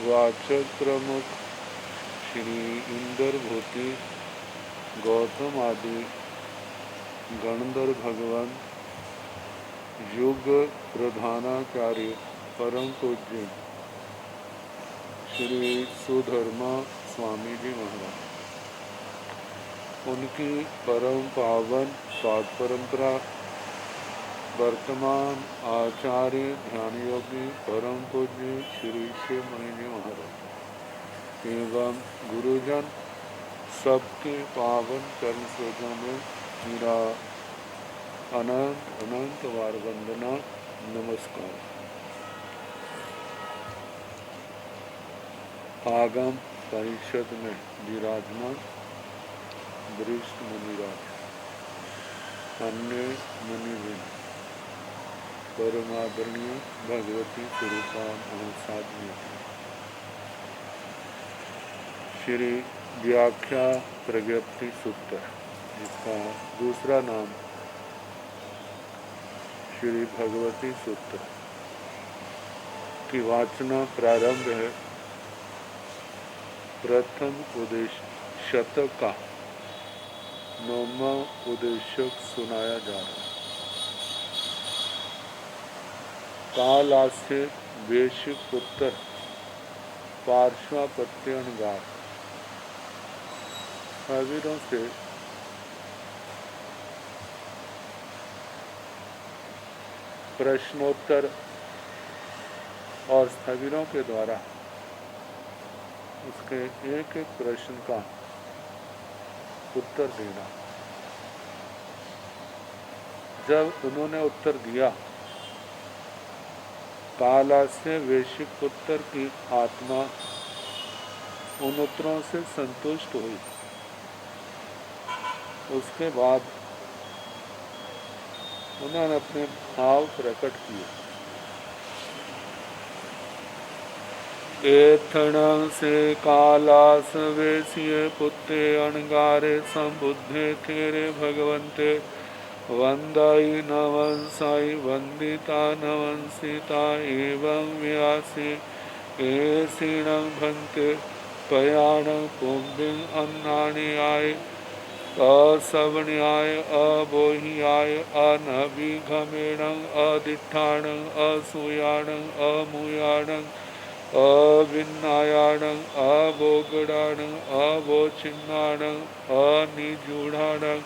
वाचक प्रमुख श्री इंद्र भूति गौतम आदि गणधर भगवान युग प्रधानाचार्य परम पूज्य श्री सुधर्मा स्वामी जी महाराज, उनकी परम पावन पाद परंपरा वर्तमान आचार्य ध्यान योगी परम पूज्य श्री शिव मणि जी महाराज एवं गुरुजन सबके पावन चरण सरोजों में मेरा अनंत अनंत बार वंदना नमस्कार। आगम परिषद में विराजमान वरिष्ठ मुनिराज, अन्य मुनिवृंद, परमादरणीय भगवती स्वरूपा महासाध्वी, श्री व्याख्या प्रज्ञप्ति सूत्र, जिसका दूसरा नाम श्री भगवती सूत्र की वाचना प्रारंभ है। प्रथम उद्देश्य शतक का 9वां उद्देश्यक सुनाया जा रहा है। कालास्य वैश्विक पुत्र पार्श्वापत्यनगार शरीरों से प्रश्नोत्तर और स्थविरों के द्वारा उसके एक एक प्रश्न का उत्तर देना। जब उन्होंने उत्तर दिया, कालास्य वैश्विक पुत्र की आत्मा उन उत्तरों से संतुष्ट हुई। उसके बाद उन्होंने अपने भाव प्रकट किए। एथणं से कालास वैश्य पुत्रे अणगारे संबुद्धे थेरे भगवन्ते वंदाई नवंसाई वंदिता नवंसिता एवं व्यासी एसीणं भन्ते पयाणं पुंभिं अन्नानि आय असवण्याय अबोह्याय अनभिगमेणं अधिष्ठाणं असूयाणं अमुयाणं अविन्नायाणं अवोगडाणं अवोचिन्नाणं अनिजूढाणं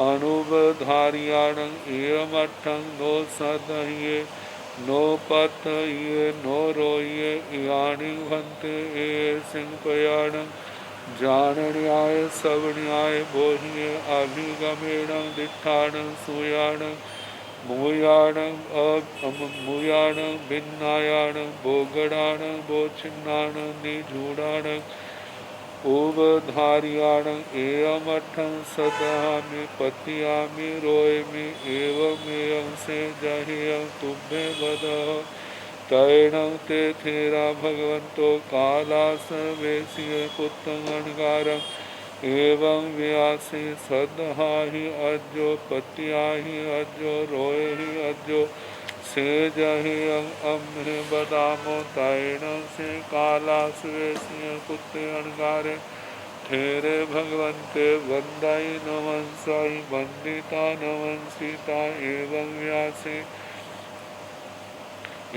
अनुबधार्याणं एयमर्थं नो सदह्ये नो पथये नो रोह्ये यानि भन्ते ए सिंहपयाणं जानण्याय सवण्याय बोह्ये अभिगमेणं दिष्ठाणं सूयाणं मूयाणं मूयाणं भिन्नायाणं भोगडाणं भोचिन्नाणं निजूढाणं उवधार्याणं एयमर्थं सदामि पतियामि रोयमि एवमेयं से जहेयं तुभ्ये वदः तैणं ते थेरा भगवन्तो कालास वैश्य पुत्रं अणगारं एवं व्यासी सदहाहि अज्जो पत्याहि अज्जो रोहि अज्जो से जहेयं अम्हे बदामो तैणं से कालास वैश्य पुत्रे अणगारे थेरे भगवन्ते वंदाई नवंसाई वंदिता नवंसिता एवं व्यासी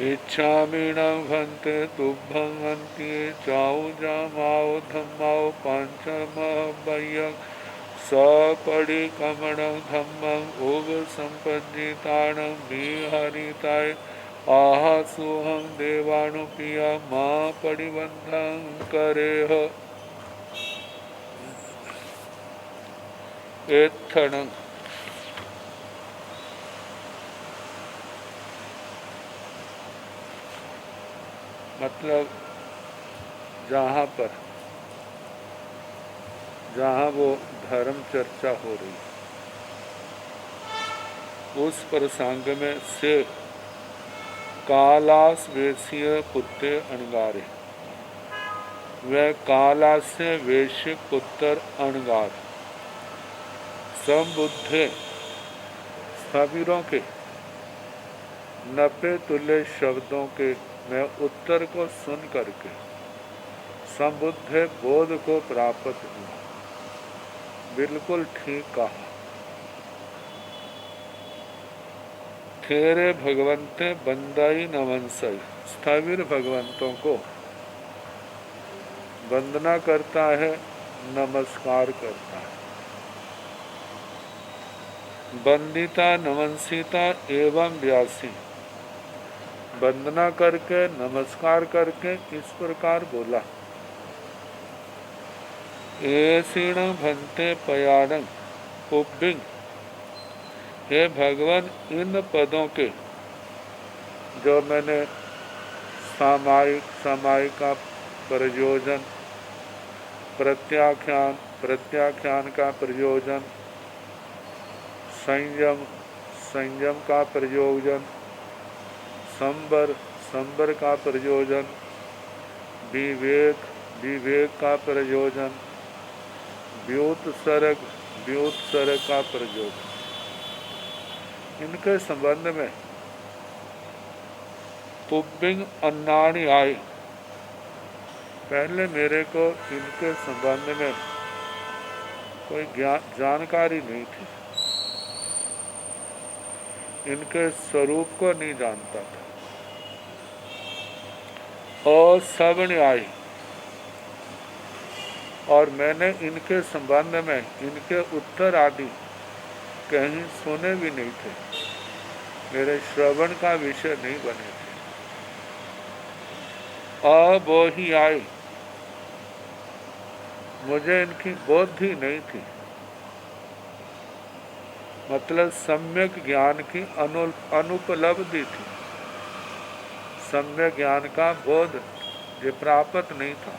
इच्छामीणं भन्ते तुभ्यं हन्त्ये चाउ जामाओ धम्माओ पांचमहव्ययं सपरिकमणं धम्मं उग संपज्जिताणं विहरिताय आहासुहं देवानुपिया मा परिबन्धं करेह। एत्थणं मतलब जहाँ वो धर्म चर्चा हो रही, उस प्रसंग में से कालास वैश्य पुत्र अणगारे, वह कालास्य वैश्य पुत्र अणगार संबुद्धे स्थविरों के 90 तुल्य शब्दों के मैं उत्तर को सुन करके संबुद्धे बोध को प्राप्त हुआ। बिल्कुल ठीक कहा। तेरे भगवंते बंदाई नमनसई, स्थविर भगवंतों को वंदना करता है, नमस्कार करता है। वंदिता नमनसीता एवं व्यासी, वंदना करके नमस्कार करके इस प्रकार बोला, ऐसीण भंते पयाणं पुब्बिंग, हे भगवान इन पदों के जो मैंने सामायिक का प्रयोजन, प्रत्याख्यान का प्रयोजन, संयम का प्रयोजन, संबर का प्रयोजन, विवेक का प्रयोजन, व्युत्सर्ग का प्रयोजन, इनके संबंध में पुब्बिंग अन्नाणी आई। पहले मेरे को इनके संबंध में कोई जानकारी नहीं थी, इनके स्वरूप को नहीं जानता था। और श्रवण आई, और मैंने इनके संबंध में इनके उत्तर आदि कहीं सुने भी नहीं थे, मेरे श्रवण का विषय नहीं बने थे। वो ही आई, मुझे इनकी बुद्धि नहीं थी, मतलब सम्यक ज्ञान की अनुपलब्धि थी, सम्यक ज्ञान का बोध जो प्राप्त नहीं था।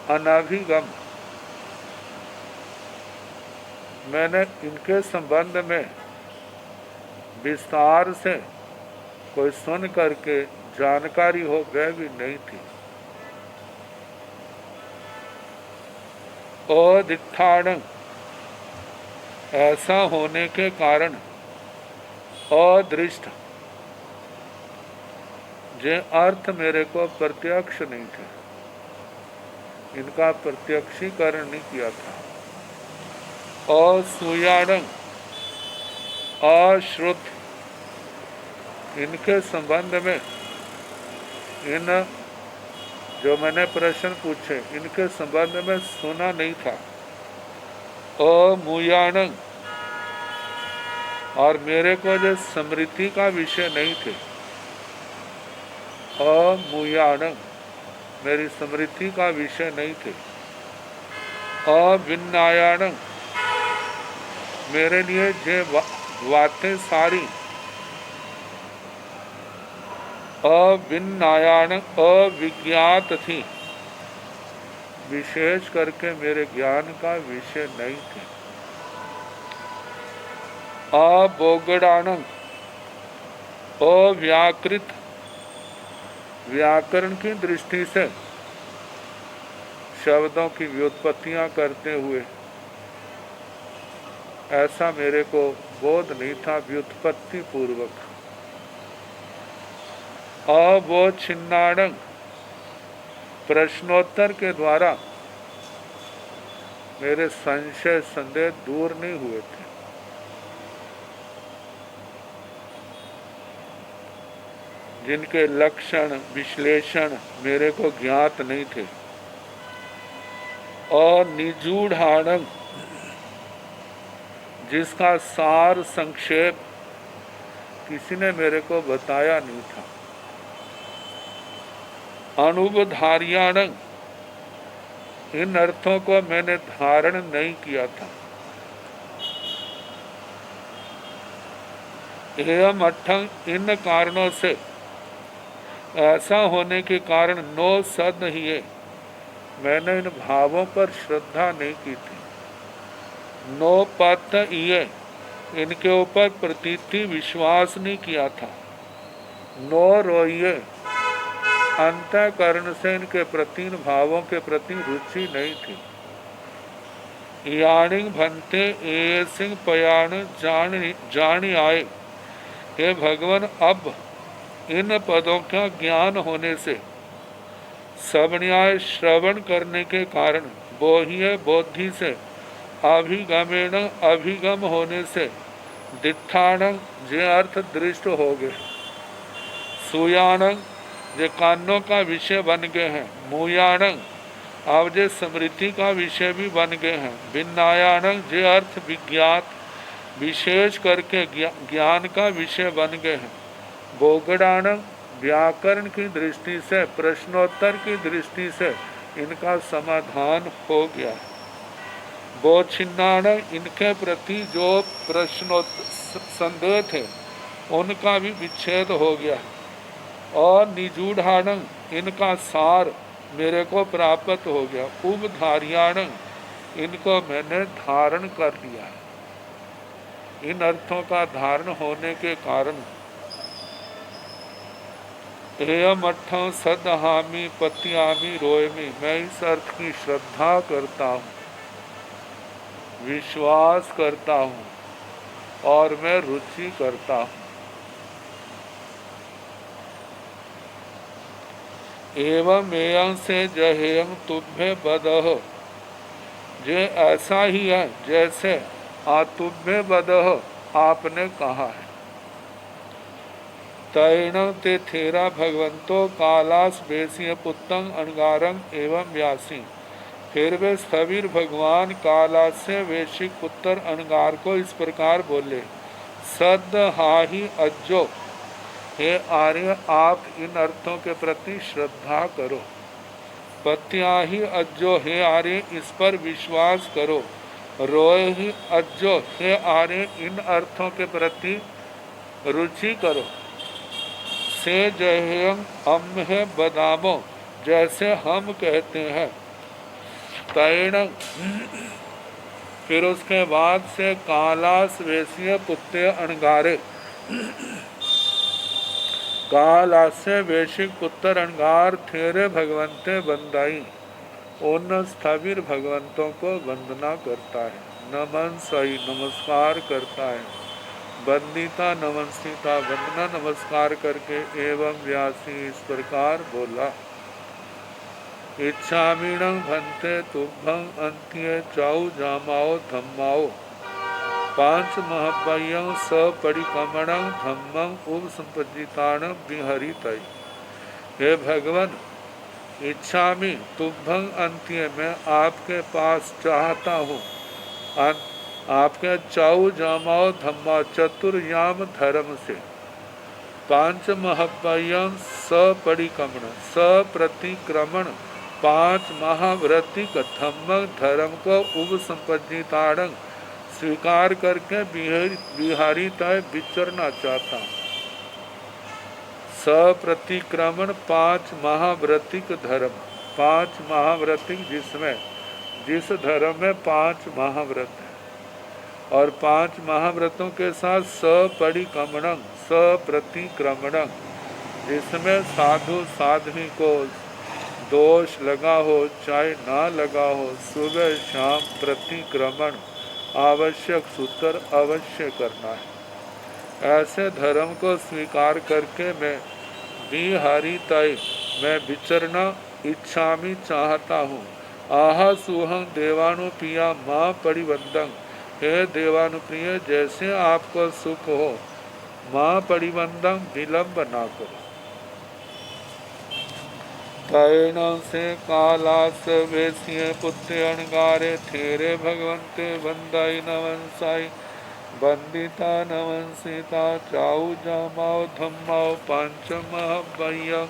अनभिगम, मैंने इनके संबंध में विस्तार से कोई सुन करके जानकारी हो गए भी नहीं थी। अदिठाण, ऐसा होने के कारण अदृष्ट, जे अर्थ मेरे को प्रत्यक्ष नहीं थे, इनका प्रत्यक्षीकरण नहीं किया था। असूयाणं, अश्रुत, इनके संबंध में इन जो मैंने प्रश्न पूछे इनके संबंध में सुना नहीं था। अमूयाणं, और मेरे को जो स्मृति का विषय नहीं थे। अमूयाणं, मेरी स्मृति का विषय नहीं थे। अविन्नायाणं, मेरे लिए जे बातें सारी अविन्नायाण अविज्ञात थी, विशेष करके मेरे ज्ञान का विषय नहीं थे। अबोगडाणं, अव्याकृत, व्याकरण की दृष्टि से शब्दों की व्युत्पत्तियां करते हुए ऐसा मेरे को बोध नहीं था व्युत्पत्ति पूर्वक। अवोच्छिन्नाणं, प्रश्नोत्तर के द्वारा मेरे संशय संदेह दूर नहीं हुए थे। जिनके लक्षण विश्लेषण मेरे को ज्ञात नहीं थे। अनिजूढ़ाणं, जिसका सार संक्षेप किसी ने मेरे को बताया नहीं था। अनुभवधार्याणं, इन अर्थों को मैंने धारण नहीं किया था। एवं अठं, इन कारणों से, ऐसा होने के कारण नो सद ही है, मैंने इन भावों पर श्रद्धा नहीं की थी। नो पथ ये, इनके ऊपर प्रतीति विश्वास नहीं किया था। नो रोइये, अंतःकरण से इनके प्रति भावों के प्रति रुचि नहीं थी। याणिंग भंते ए सिंह पयाण जानी आए, हे भगवान अब इन पदों का ज्ञान होने से सब न्याय श्रवण करने के कारण बोह्य बोधि से अभिगमेण अभिगम होने से दिठाणं जे अर्थ दृष्ट हो गए, सुयाणं जे कानों का विषय बन गए हैं, मुयाणं अब जे स्मृति का विषय भी बन गए हैं, विन्यायणं जे अर्थ विज्ञात विशेष करके ज्ञान का विषय बन गए हैं, बोगडाणं व्याकरण की दृष्टि से प्रश्नोत्तर की दृष्टि से इनका समाधान हो गया, बोच्छिन्नाणं इनके प्रति जो संदेह थे उनका भी विच्छेद हो गया, और निजूढ़ाणं इनका सार मेरे को प्राप्त हो गया, उपधार्याणं इनको मैंने धारण कर लिया। इन अर्थों का धारण होने के कारण एयमठं सदहामि पत्यामि रोयमि, मैं इस अर्थ की श्रद्धा करता हूँ, विश्वास करता हूँ और मैं रुचि करता हूँ। एवं एयं से जहेयं तुभ्य बदह, जे ऐसा ही है जैसे तुभ्य बदह आपने कहा है। तैण ते थेरा भगवंतो कालास बेसिय पुत्तंग अणगारंग एवं व्यासी, फिर वे स्थविर भगवान कालास्य वेशिक पुत्र अणगार को इस प्रकार बोले, सद हाहि अज्जो, हे आर्य आप इन अर्थों के प्रति श्रद्धा करो, पत्याहि अज्जो हे आर्य इस पर विश्वास करो, रोय ही अज्जो हे आर्य इन अर्थों के प्रति रुचि करो, से जयं हम है बदामो जैसे हम कहते हैं, तैण फिर उसके बाद से कालास वेशीय पुत्र अणगारे, कालास्य वैशिक पुत्र अणगार थेरे भगवंते बंदाई, उन स्थविर भगवंतों को वंदना करता है, नमन सही नमस्कार करता है, वंदिता नमस्तिता वंदना नमस्कार करके एवं व्यासी इस प्रकार बोला, इच्छामीणं भन्ते तुभ्यं अंत्य चाउ जामाओ धम्माओ, पांच महापायं स परिकमणं धम्मं उप संपदिताणं विहरितै, हे भगवान इच्छामि तुभ्यं अंत्य में आपके पास चाहता हूँ, आपके चाउ जामाओ धम्मा चतुर्याम धर्म से, पांच महापायं स परिकमण स प्रतिक्रमण पांच महाव्रतिक धम्म धर्म को उप संपदिताणं स्वीकार करके बिहारी तय विचरना चाहता हूँ। सप्रतिक्रमण पांच महाव्रतिक धर्म, पांच महाव्रतिक जिसमें जिस धर्म में पांच महाव्रत है, और पांच महाव्रतों के साथ सपरिक्रमणं सप्रतिक्रमणं जिसमें साधु साध्वी को दोष लगा हो चाहे ना लगा हो, सुबह शाम प्रतिक्रमण आवश्यक सूत्र अवश्य करना है। ऐसे धर्म को स्वीकार करके मैं बिहारी तय मैं विचरना इच्छामि चाहता हूँ। आहा सुहं देवानुप्रिया माँ परिबंधं, हे देवानुप्रिय जैसे आपको सुख हो, माँ परिबंधं विलंब ना करो। तैण से कालास वेशिय पुत्र अणगारे थेरे भगवंते बंदाई नवंसाई, बंदिता नवंसिता चाउ जामाओ धम्माओ पांचमहभयं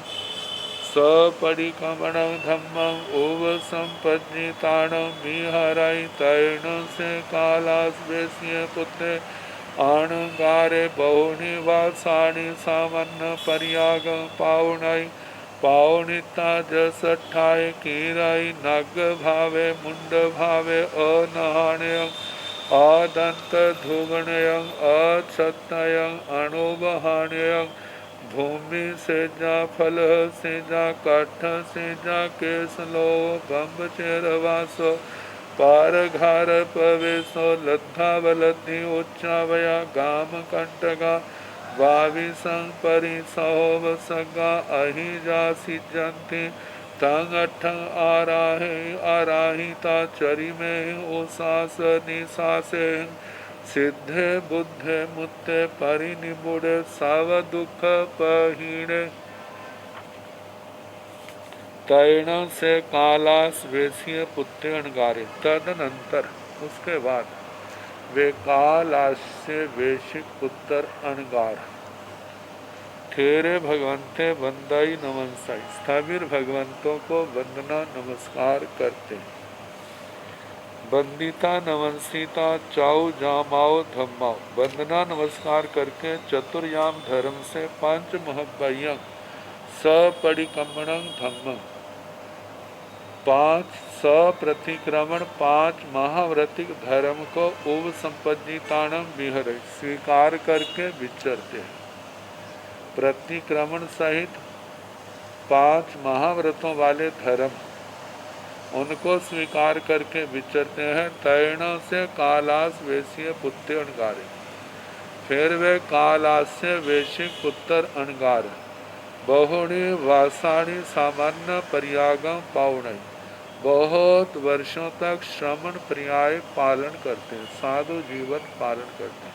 सपरिकमणं धम्मं उव संपद्यिताणं विहरै, तैण से कालास वेशिय पुत्र अणगारे बहुनि वासानि सामन्न पर्यागं पावनै, पावनिता जसठाय कीराई नग भावे मुंड भावे अनहाण्यं आदंत धुगणयं अक्षतयं अणुबहाण्यं, भूमि सेजा फल सेजा काठ सेजा केसलो बम्ब चेरवासो पारघार पवेशो लद्धा वलद्धि उच्चावया गाम कंटगा वाविसं परिसोव सगा अहि जा सिजंती तंग अठं आराहिता चरि में ओसास निसासे सिद्धे बुद्धे मुत्ते परिनिबुड़े सव दुख पहीणे तैण से कालास वेश्य पुत्र अणगारे। तदनंतर उसके बाद वे कालास से वेश्य पुत्र अणगार ठेरे भगवंते बंदाई नमस्कार स्थविर भगवंतों को वंदना नमस्कार करते। बंदिता नमस्ता चाऊ जामाओ धम्माओ वंदना नमस्कार करके चतुर्याम धर्म से पंच महबयं सपरिक्रमणं धम्म 5 सप्रतिक्रमण 5 महाव्रतिक धर्म को उव संपन्निताणम विहर स्वीकार करके विचरते हैं। प्रतिक्रमण सहित 5 महाव्रतों वाले धर्म उनको स्वीकार करके विचरते हैं। तैण से कालास वेश्य पुत्र अणगारे फिर वे कालास से वेश्य पुत्र अणगार बहुणी वासाणी सामान्य पर्यागम पावण बहुत वर्षों तक श्रमण पर्याय पालन करते हैं, साधु जीवन पालन करते हैं।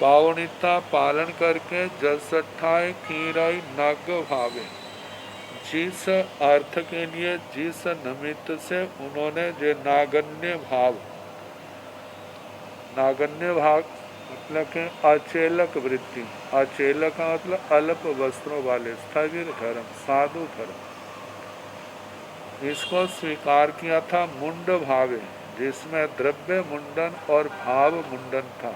पावनिता पालन करके जसठाए खीराई नाग भावे जिस अर्थ के लिए जिस निमित्त से उन्होंने जो नागन्य भाव मतलब के अचेलक वृत्ति अचेलक का मतलब अल्प वस्त्रों वाले स्थविर धर्म साधु धर्म इसको स्वीकार किया था। मुंड भावे जिसमें द्रव्य मुंडन और भाव मुंडन था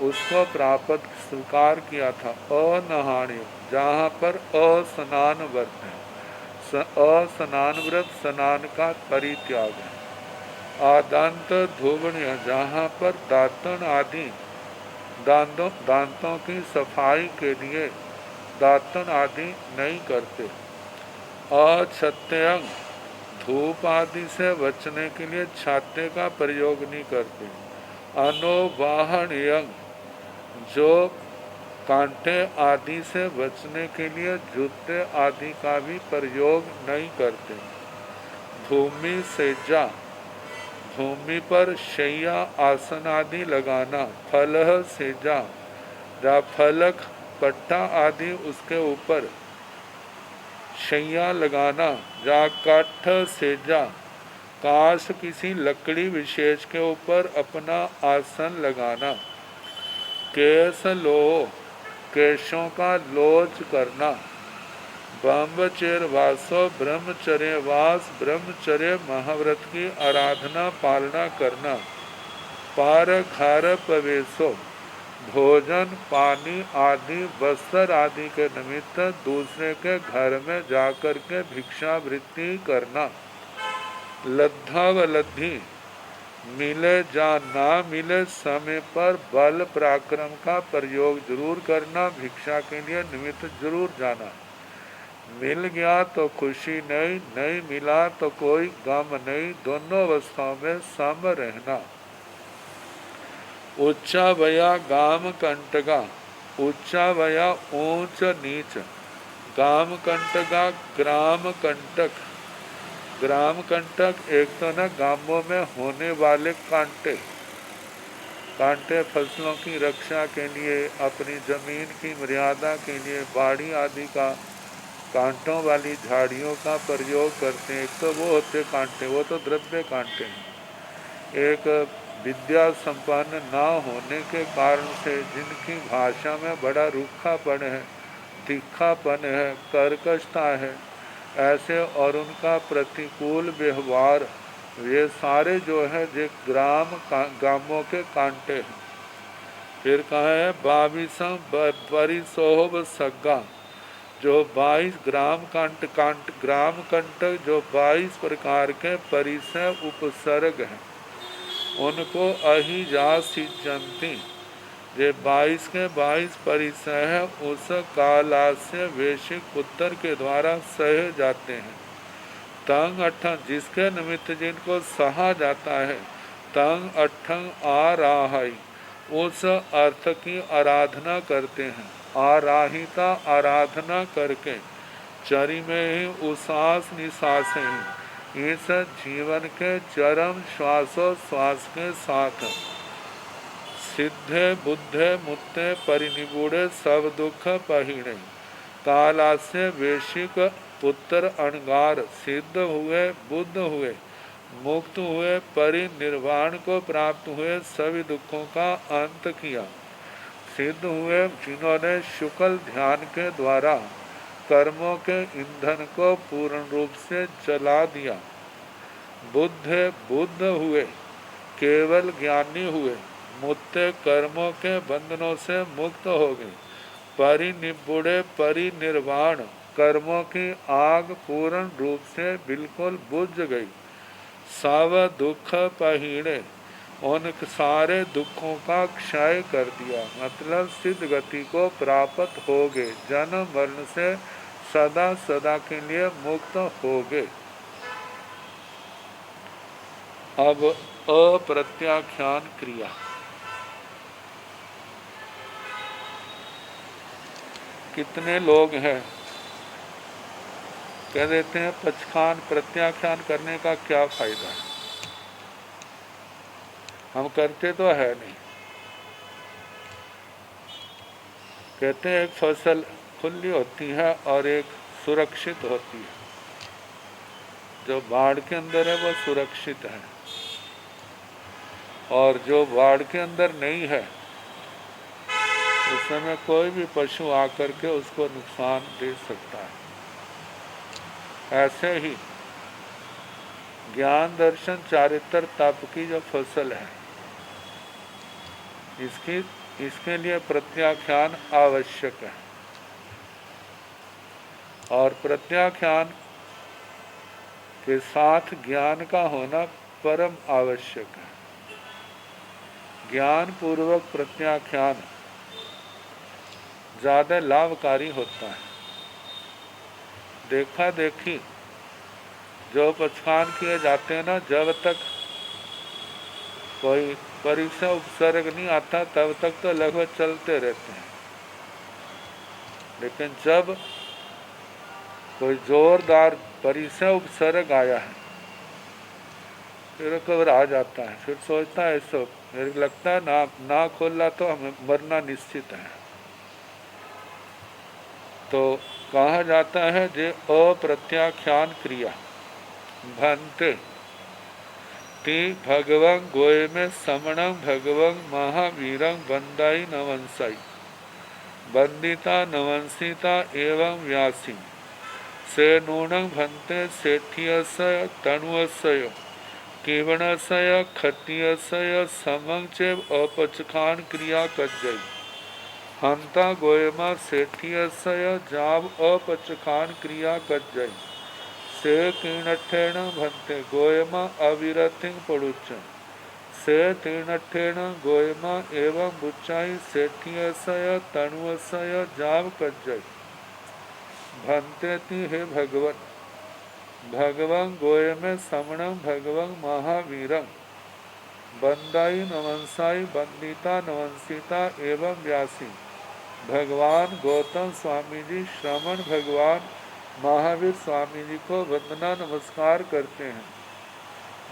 उसको प्राप्त स्वीकार किया था। अनहाण्य जहाँ पर अस्नान व्रत है अस्नान व्रत स्नान का परित्याग है। आदांत धोवण्य जहाँ पर दातन आदि दांतों की सफाई के लिए दातन आदि नहीं करते। अछत्यंग धूप आदि से बचने के लिए छाते का प्रयोग नहीं करते। अनोवाहण्यंग जो कांटे आदि से बचने के लिए जूते आदि का भी प्रयोग नहीं करते। भूमि सेजा भूमि पर शैया आसन आदि लगाना। फलह सेजा या फलक पट्टा आदि उसके ऊपर शैया लगाना। या काठ सेजा काश किसी लकड़ी विशेष के ऊपर अपना आसन लगाना। केस लो केशों का लोच करना। ब्रह्मचर्य वासो ब्रह्मचर्य वास ब्रह्मचर्य महाव्रत की आराधना पालना करना। पार घर प्रवेशो भोजन पानी आदि वस्त्र आदि के निमित्त दूसरे के घर में जाकर के भिक्षावृत्ति करना। लद्धा व लद्धी मिले जा ना मिले समय पर बल पराक्रम का प्रयोग जरूर करना। भिक्षा के लिए निमित्त जरूर जाना। मिल गया तो खुशी नहीं, नहीं मिला तो कोई गम नहीं, दोनों अवस्थाओं में सम रहना। उच्चा भया गाम कंटका उच्चा भया ऊंच नीच गाम कंटका ग्राम कंटक ग्राम कंटक एक तो न गांवों में होने वाले कांटे फसलों की रक्षा के लिए अपनी जमीन की मर्यादा के लिए बाड़ी आदि का कांटों वाली झाड़ियों का प्रयोग करते हैं। एक तो वो होते कांटे वो तो द्रव्य कांटे हैं। एक विद्या संपन्न ना होने के कारण से जिनकी भाषा में बड़ा रूखापन है तीखापन है कर्कशता है ऐसे और उनका प्रतिकूल व्यवहार ये सारे जो है जो गांवों के कांटे हैं। फिर कहा है 22 परिसोहब सग्गा जो 22 ग्राम कंटक जो 22 प्रकार के परिसय उपसर्ग हैं उनको अहिजा सिजंती ये 22 के 22 परिसय है उस कालास्य वैश्विक पुत्र के द्वारा सहे जाते हैं। तंग अठंग जिसके निमित्त जिनको सहा जाता है तंग अठंग आ रहा है उस अर्थ की आराधना करते हैं। आराहिता आराधना करके चरी में ही उसास निसास ही इस जीवन के चरम श्वासोश्वास के साथ सिद्धे बुद्धे मुत्ते परिनिगूढ़े सब दुख पहिणे कालास्य वेशिक पुत्र अणगार सिद्ध हुए, बुद्ध हुए, मुक्त हुए, परिनिर्वाण को प्राप्त हुए, सभी दुखों का अंत किया। सिद्ध हुए जिन्होंने शुक्ल ध्यान के द्वारा कर्मों के ईंधन को पूर्ण रूप से जला दिया। बुद्ध हुए, केवल ज्ञानी हुए, मुत्ते कर्मों के बंधनों से मुक्त हो गए, परिनिबुड़े परिनिर्वाण कर्मों की आग पूर्ण रूप से बिल्कुल बुझ गई। सब दुख पहिणे उन सारे दुखों का क्षय कर दिया, मतलब सिद्ध गति को प्राप्त हो गए, जन्म मरण से सदा सदा के लिए मुक्त हो गए। अब अप्रत्याख्यान क्रिया। कितने लोग हैं कह देते हैं पचखान प्रत्याख्यान करने का क्या फायदा है, हम करते तो है नहीं। कहते हैं एक फसल खुली होती है और एक सुरक्षित होती है। जो बाढ़ के अंदर है वो सुरक्षित है, और जो बाढ़ के अंदर नहीं है उस समय कोई भी पशु आकर के उसको नुकसान दे सकता है। ऐसे ही ज्ञान दर्शन चारित्र तप की जो फसल है इसके लिए प्रत्याख्यान आवश्यक है, और प्रत्याख्यान के साथ ज्ञान का होना परम आवश्यक है। ज्ञान पूर्वक प्रत्याख्यान ज़्यादा लाभकारी होता है। देखा देखी जो पचखान किए जाते हैं ना, जब तक कोई परीक्षा उपसर्ग नहीं आता तब तक तो लगभग चलते रहते हैं, लेकिन जब कोई जोरदार परीक्षा उपसर्ग आया है फिर घबरा जाता है, फिर सोचता है सब मेरे को लगता है ना खोला तो हमें मरना निश्चित है। तो कहा जाता है जे अप्रत्याख्यान क्रिया भंते ती भगवं गोय में समणं भगवं महावीरं बंदाई नवंसाई बंदिता नवंसिता एवं व्यासी से नूणं भंते सेठियसय तनुअसय केवणसय खतियसय समं चेव अपचखान क्रिया कज्जई हंता गोयमा सेठियसय जाव अपचखान क्रिया कज्जई से तीर्णठेण भंते गोयमा अविरतिं पड़ुच्च से तीर्णठेण गोयमा एवं बुच्चाई सेठियसय तनुअसय जाव कज्जई भंते ती हे भगवन भगवं गोय में समणं भगवं महावीरं बंदाई नवंसाई बंदिता नवंसिता एवं व्यासी। भगवान गौतम स्वामी जी श्रमण भगवान महावीर स्वामी जी को वंदना नमस्कार करते हैं।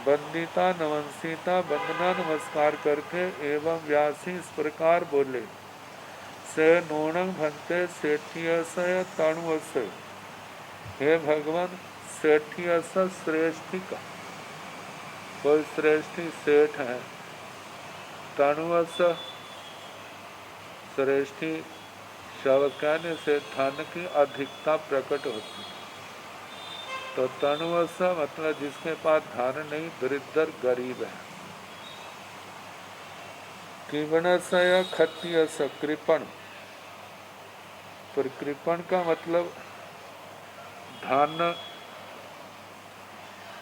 बंदिता नवंसिता वंदना नमस्कार करके एवं व्यासी इस प्रकार बोले से नूणं भंते सेठियसय तणुअसय हे भगवान सेठियस श्रेष्ठी का कोई श्रेष्ठी सेठ है, तणुअस श्रेष्ठी शव कहने से धन की अधिकता प्रकट होती। तो तणुअस मतलब जिसके पास धन नहीं, दरिद्र गरीब है। कृपणसय खतियस कृपण, पर कृपण का मतलब धन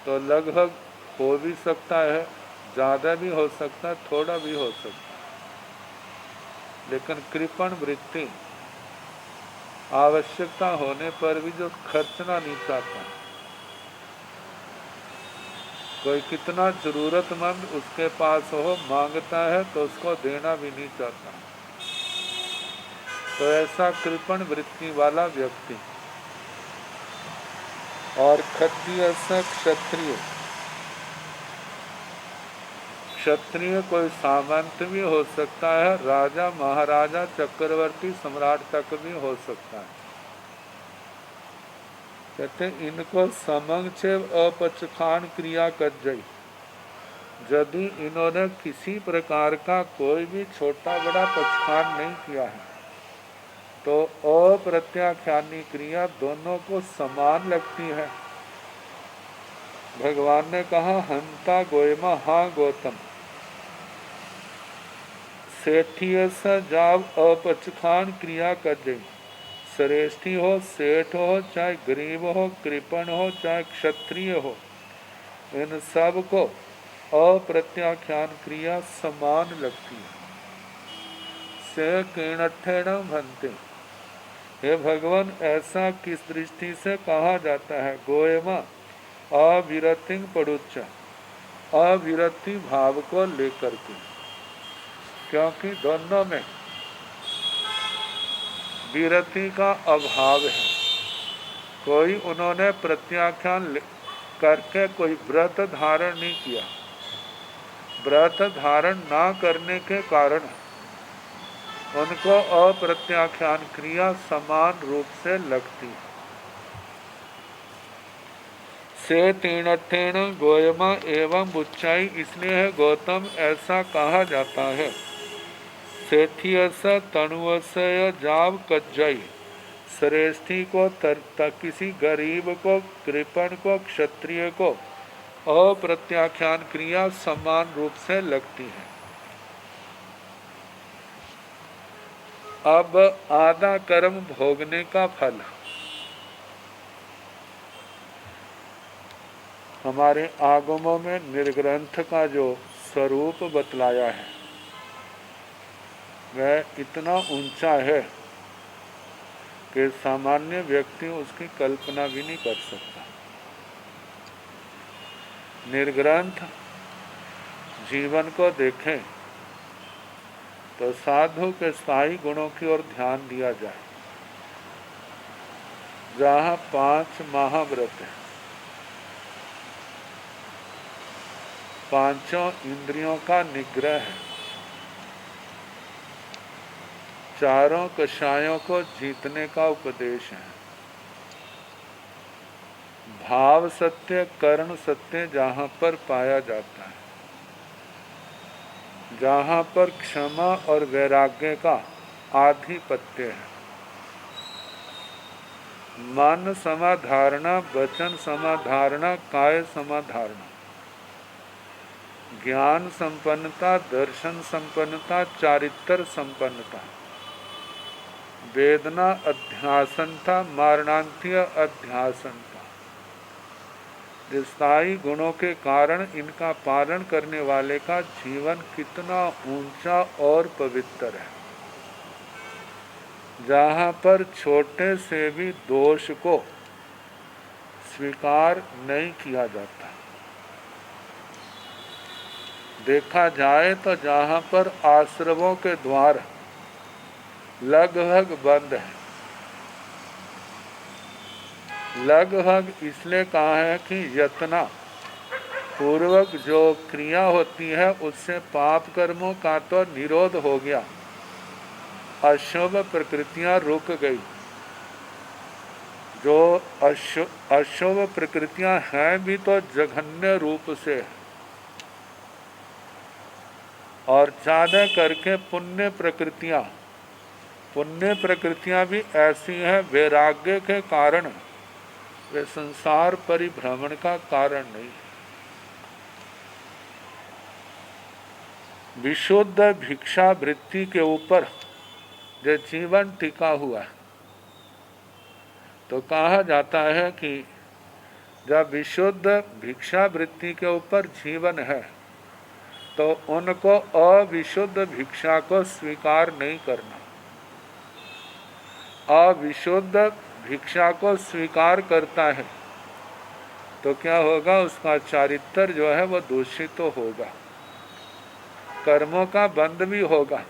तो लगभग हो भी सकता है, ज़्यादा भी हो सकता है, थोड़ा भी हो सकता है, लेकिन कृपण वृत्ति आवश्यकता होने पर भी जो खर्चना नहीं चाहता, कोई कितना जरूरतमंद उसके पास हो, मांगता है तो उसको देना भी नहीं चाहता। तो ऐसा कृपण वृत्ति वाला व्यक्ति। और क्षत्रिय से क्षत्रिय, क्षत्रिय कोई सामंत भी हो सकता है, राजा महाराजा चक्रवर्ती सम्राट तक भी हो सकता है। कहते इनको समंग छे अपचखान क्रिया कर जाई। यदि इन्होंने किसी प्रकार का कोई भी छोटा बड़ा पचखान नहीं किया है तो अप्रत्याख्यानी क्रिया दोनों को समान लगती है। भगवान ने कहा हंता गोयमा हाँ गौतम, सेठिय स जाव अपचखान क्रिया कर दे। श्रेष्ठी हो, सेठ हो, चाहे गरीब हो, कृपण हो, चाहे क्षत्रिय हो, इन सब को अप्रत्याख्यान क्रिया समान लगती है। से किणठेण भन्ते, हे भगवान ऐसा किस दृष्टि से कहा जाता है? गोयमा अविरति पड़ुच्चा, अविरति भाव को लेकर के, क्योंकि दोनों में विरति का अभाव है। कोई उन्होंने प्रत्याख्यान करके कोई व्रत धारण नहीं किया। व्रत धारण ना करने के कारण उनको अप्रत्याख्यान क्रिया समान रूप से लगती है। से तीणठेण गोयमा एवं बुच्चाई, इसलिए है गौतम ऐसा कहा जाता है। सेठियस तणुवसय जाव कज्जई, श्रेष्ठी को किसी गरीब को, कृपण को, क्षत्रिय को अप्रत्याख्यान क्रिया समान रूप से लगती है। अब आधा कर्म भोगने का फल हमारे आगमों में निर्ग्रंथ का जो स्वरूप बतलाया है वह इतना ऊंचा है कि सामान्य व्यक्ति उसकी कल्पना भी नहीं कर सकता। निर्ग्रंथ जीवन को देखें तो साधु के स्थायी गुणों की ओर ध्यान दिया जाए। जहाँ 5 महाव्रत है, 5 इंद्रियों का निग्रह है, 4 कषायों को जीतने का उपदेश है, भाव सत्य कर्ण सत्य जहाँ पर पाया जाता है, जहाँ पर क्षमा और वैराग्य का आधिपत्य है, मन समाधारणा, वचन समाधारणा, काय समाधारणा, ज्ञान संपन्नता, दर्शन संपन्नता, चारित्र संपन्नता, वेदना अध्यासनता, मारणांतीय अध्यासनता, स्थायी गुणों के कारण इनका पालन करने वाले का जीवन कितना ऊंचा और पवित्र है। जहाँ पर छोटे से भी दोष को स्वीकार नहीं किया जाता। देखा जाए तो जहाँ पर आश्रमों के द्वार लगभग बंद है, लगभग इसलिए कहा है कि यत्ना पूर्वक जो क्रिया होती है उससे पाप कर्मों का तो निरोध हो गया, अशुभ प्रकृतियां रुक गई। जो अशुभ प्रकृतियां हैं भी तो जघन्य रूप से, और ज्यादा करके पुण्य प्रकृतियां भी ऐसी हैं, वैराग्य के कारण वे संसार परिभ्रमण का कारण नहीं। विशुद्ध भिक्षा वृत्ति के ऊपर जो जीवन टिका हुआ है, तो कहा जाता है कि जब विशुद्ध भिक्षा वृत्ति के ऊपर जीवन है तो उनको अविशुद्ध भिक्षा को स्वीकार नहीं करना। अविशुद्ध भिक्षा को स्वीकार करता है तो क्या होगा, उसका चारित्र जो है वो दूषित तो होगा, कर्मों का बंध भी होगा।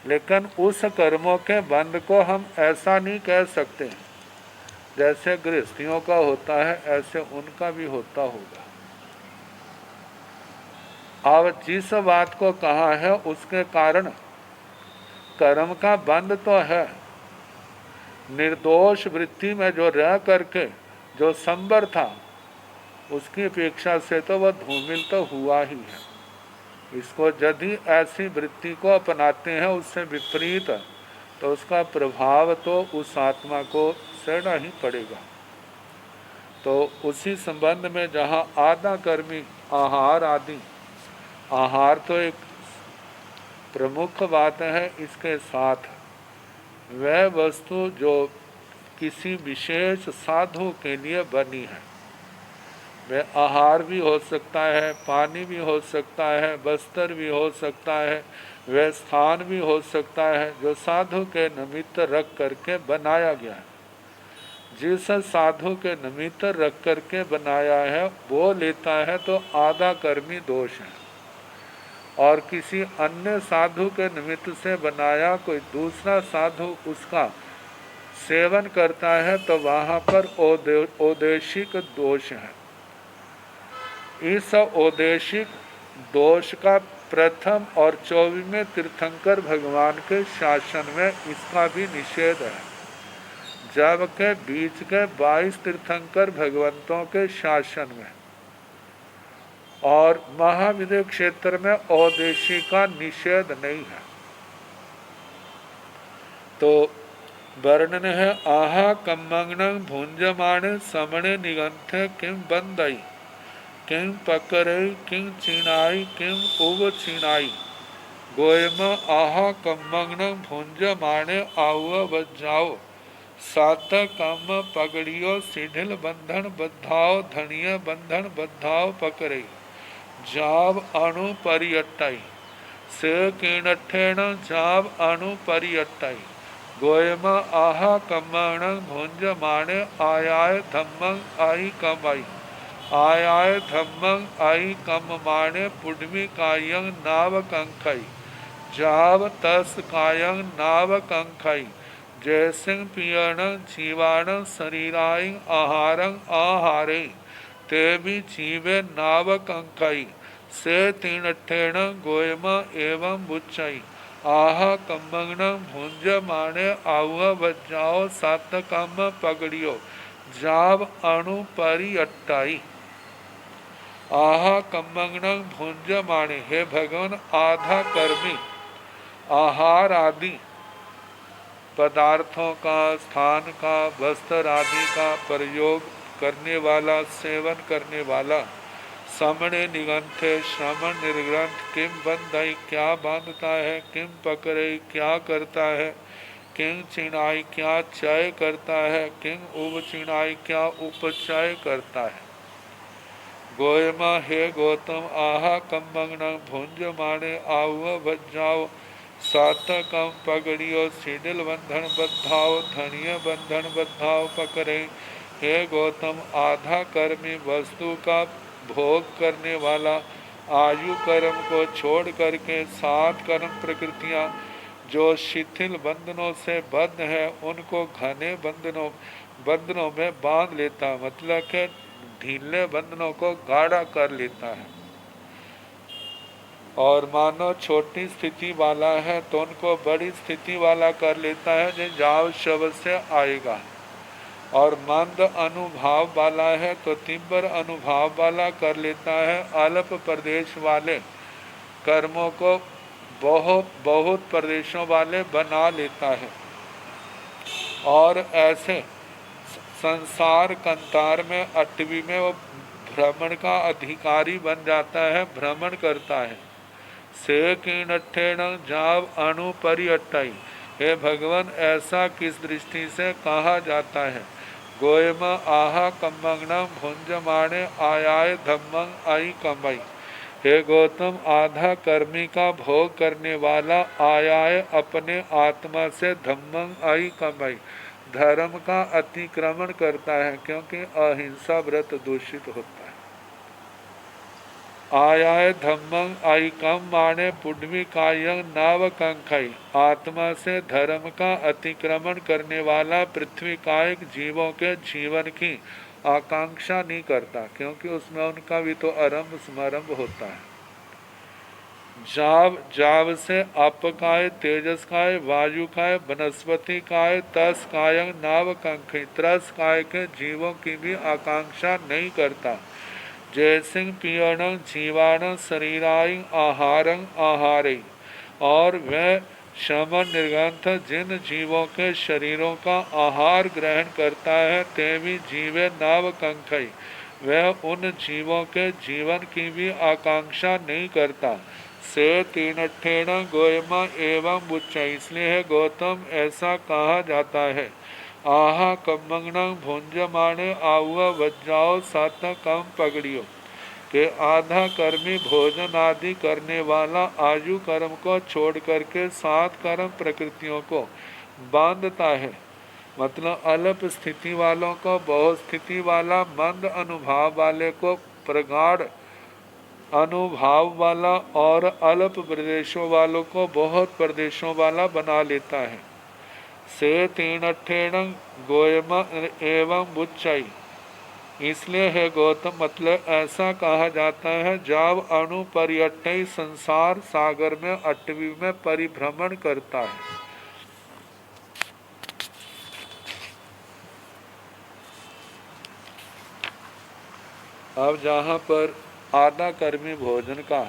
लेकिन उस कर्मों के बंध को हम ऐसा नहीं कह सकते जैसे गृहस्थियों का होता है, ऐसे उनका भी होता होगा। अब जिस बात को कहा है उसके कारण कर्म का बंध तो है, निर्दोष वृत्ति में जो रह करके जो संबर था उसकी अपेक्षा से तो वह धूमिल तो हुआ ही है। इसको यदि ऐसी वृत्ति को अपनाते हैं उससे विपरीत, तो उसका प्रभाव तो उस आत्मा को सहना ही पड़ेगा। तो उसी संबंध में जहाँ आधा कर्मी आहार आदि, आहार तो एक प्रमुख बात है, इसके साथ वह वस्तु जो किसी विशेष साधु के लिए बनी है, वह आहार भी हो सकता है, पानी भी हो सकता है, वस्त्र भी हो सकता है, वह स्थान भी हो सकता है जो साधु के निमित्त रख करके बनाया गया है। जिस साधु के निमित्त रख करके बनाया है वो लेता है तो आधा कर्मी दोष है, और किसी अन्य साधु के निमित्त से बनाया कोई दूसरा साधु उसका सेवन करता है तो वहाँ पर औदेशिक दोष है। इस औदेशिक दोष का प्रथम और 24वें तीर्थंकर भगवान के शासन में इसका भी निषेध है, जबकि बीच के 22 तीर्थंकर भगवंतों के शासन में और महाविद्य क्षेत्र में औदेशी का निषेध नहीं है। तो वर्णन है, आहा कम्मंगनं भुंजमाणे समणे निगंथे किम बंदई किम पकड़ई किम चिनाई किम उब चिनाई गोयम आहा कम्मंगनं भुंजमाणे आउआ बजाओ सात कम पगड़ियो सिढिल बंधन बद्धाओ धनिय बंधन बद्धाओ पकड़ई जाब अणु परियट्टाई से कीणठेण जाब अणु परियट्टाई गोयम आहा कम्मंगनं भुंजमाणे आयाय धम्मं आई कमाई आयाय धम्मं आई कम माणे पुडमी कायं नाव कंखई जाव तस कायं नाव कंखई जयसिंह पियण जीवाण शरीराय आहारं आहारे ते भी जीवे नाव कंखई से तीनठेण गोयम एवं बुच्चई आह कम्मंगनं भुंज माणे आउह बजाओ सात कम पगड़ियो जाव अणु परियट्टाई। आहा कम्मंगनं भुंज माणे, हे भगवान आधा कर्मी आहार आदि पदार्थों का, स्थान का, वस्त्र आदि का प्रयोग करने वाला, सेवन करने वाला, सामने निगंथे श्रमण निर्ग्रंथ किम बंधई क्या बांधता है, किम पकड़े क्या करता है, किंग चिनाई क्या चय करता है, किंग उप चिनाई क्या उपचय करता है। गोयमा हे गौतम आहा कम्मंगनं भुंज माणे आउह बजाओ सात कम पगड़ियो सिडिल बंधन बद्धाओ धनिय बंधन बद्धाओ पकड़े। हे गौतम आधा कर्मी वस्तु का भोग करने वाला आयु कर्म को छोड़ करके 7 कर्म प्रकृतियां जो शिथिल बंधनों से बद्ध है उनको घने बंधनों में बांध लेता, मतलब के ढीले बंधनों को गाढ़ा कर लेता है। और मानो छोटी स्थिति वाला है तो उनको बड़ी स्थिति वाला कर लेता है जो जाव शब्द से आएगा, और मंद अनुभाव वाला है तो तीव्र अनुभाव वाला कर लेता है। अल्प प्रदेश वाले कर्मों को बहुत प्रदेशों वाले बना लेता है, और ऐसे संसार कंतार में 8वीं में वो भ्रमण का अधिकारी बन जाता है, भ्रमण करता है। से कीणठेण जाव अणु परियट्टाई, हे भगवान ऐसा किस दृष्टि से कहा जाता है। गोयम आहा कम्मंगनं भुंज माणे आयाय धम्मं आई कमाई, हे गौतम आधा कर्मी का भोग करने वाला आयाय अपने आत्मा से धम्मं आई कमाई, धर्म का अतिक्रमण करता है, क्योंकि अहिंसा व्रत दूषित होता है। आयाय धम्मं आइकम माने पुण्वी कायं नाव कंखई, आत्मा से धर्म का अतिक्रमण करने वाला पृथ्वी कायिक जीवों के जीवन की आकांक्षा नहीं करता, क्योंकि उसमें उनका भी तो आरंभ समारंभ होता है। जाव जाव से अप काय, तेजस काय, वायु काय, वनस्पति काय, तस कायं नाव कंखी, त्रस काय के जीवों की भी आकांक्षा नहीं करता। जैसे पियण जीवाण शरीराय आहारं आहारे, और वह शमन निर्गंथ जिन जीवों के शरीरों का आहार ग्रहण करता है, ते भी जीवे नाव कंखई, वह उन जीवों के जीवन की भी आकांक्षा नहीं करता। से तीन ठेण गोयमा एवं बुच्चा, इसलिए गौतम ऐसा कहा जाता है। आहा कमंगन भुंज माने आउआ वज्राओ सात कम पगड़ियो, के आधा कर्मी भोजन आदि करने वाला आयु कर्म को छोड़ करके 7 कर्म प्रकृतियों को बांधता है। मतलब अल्प स्थिति वालों को बहुत स्थिति वाला, मंद अनुभाव वाले को प्रगाढ़ अनुभाव वाला, और अल्प प्रदेशों वालों को बहुत प्रदेशों वाला बना लेता है। से तीन ठेण गोयम एवं बुच्चाई, इसलिए है गौतम, मतलब ऐसा कहा जाता है, जब अणु पर्यटक संसार सागर में 8वीं में परिभ्रमण करता है। अब जहाँ पर आधा कर्मी भोजन का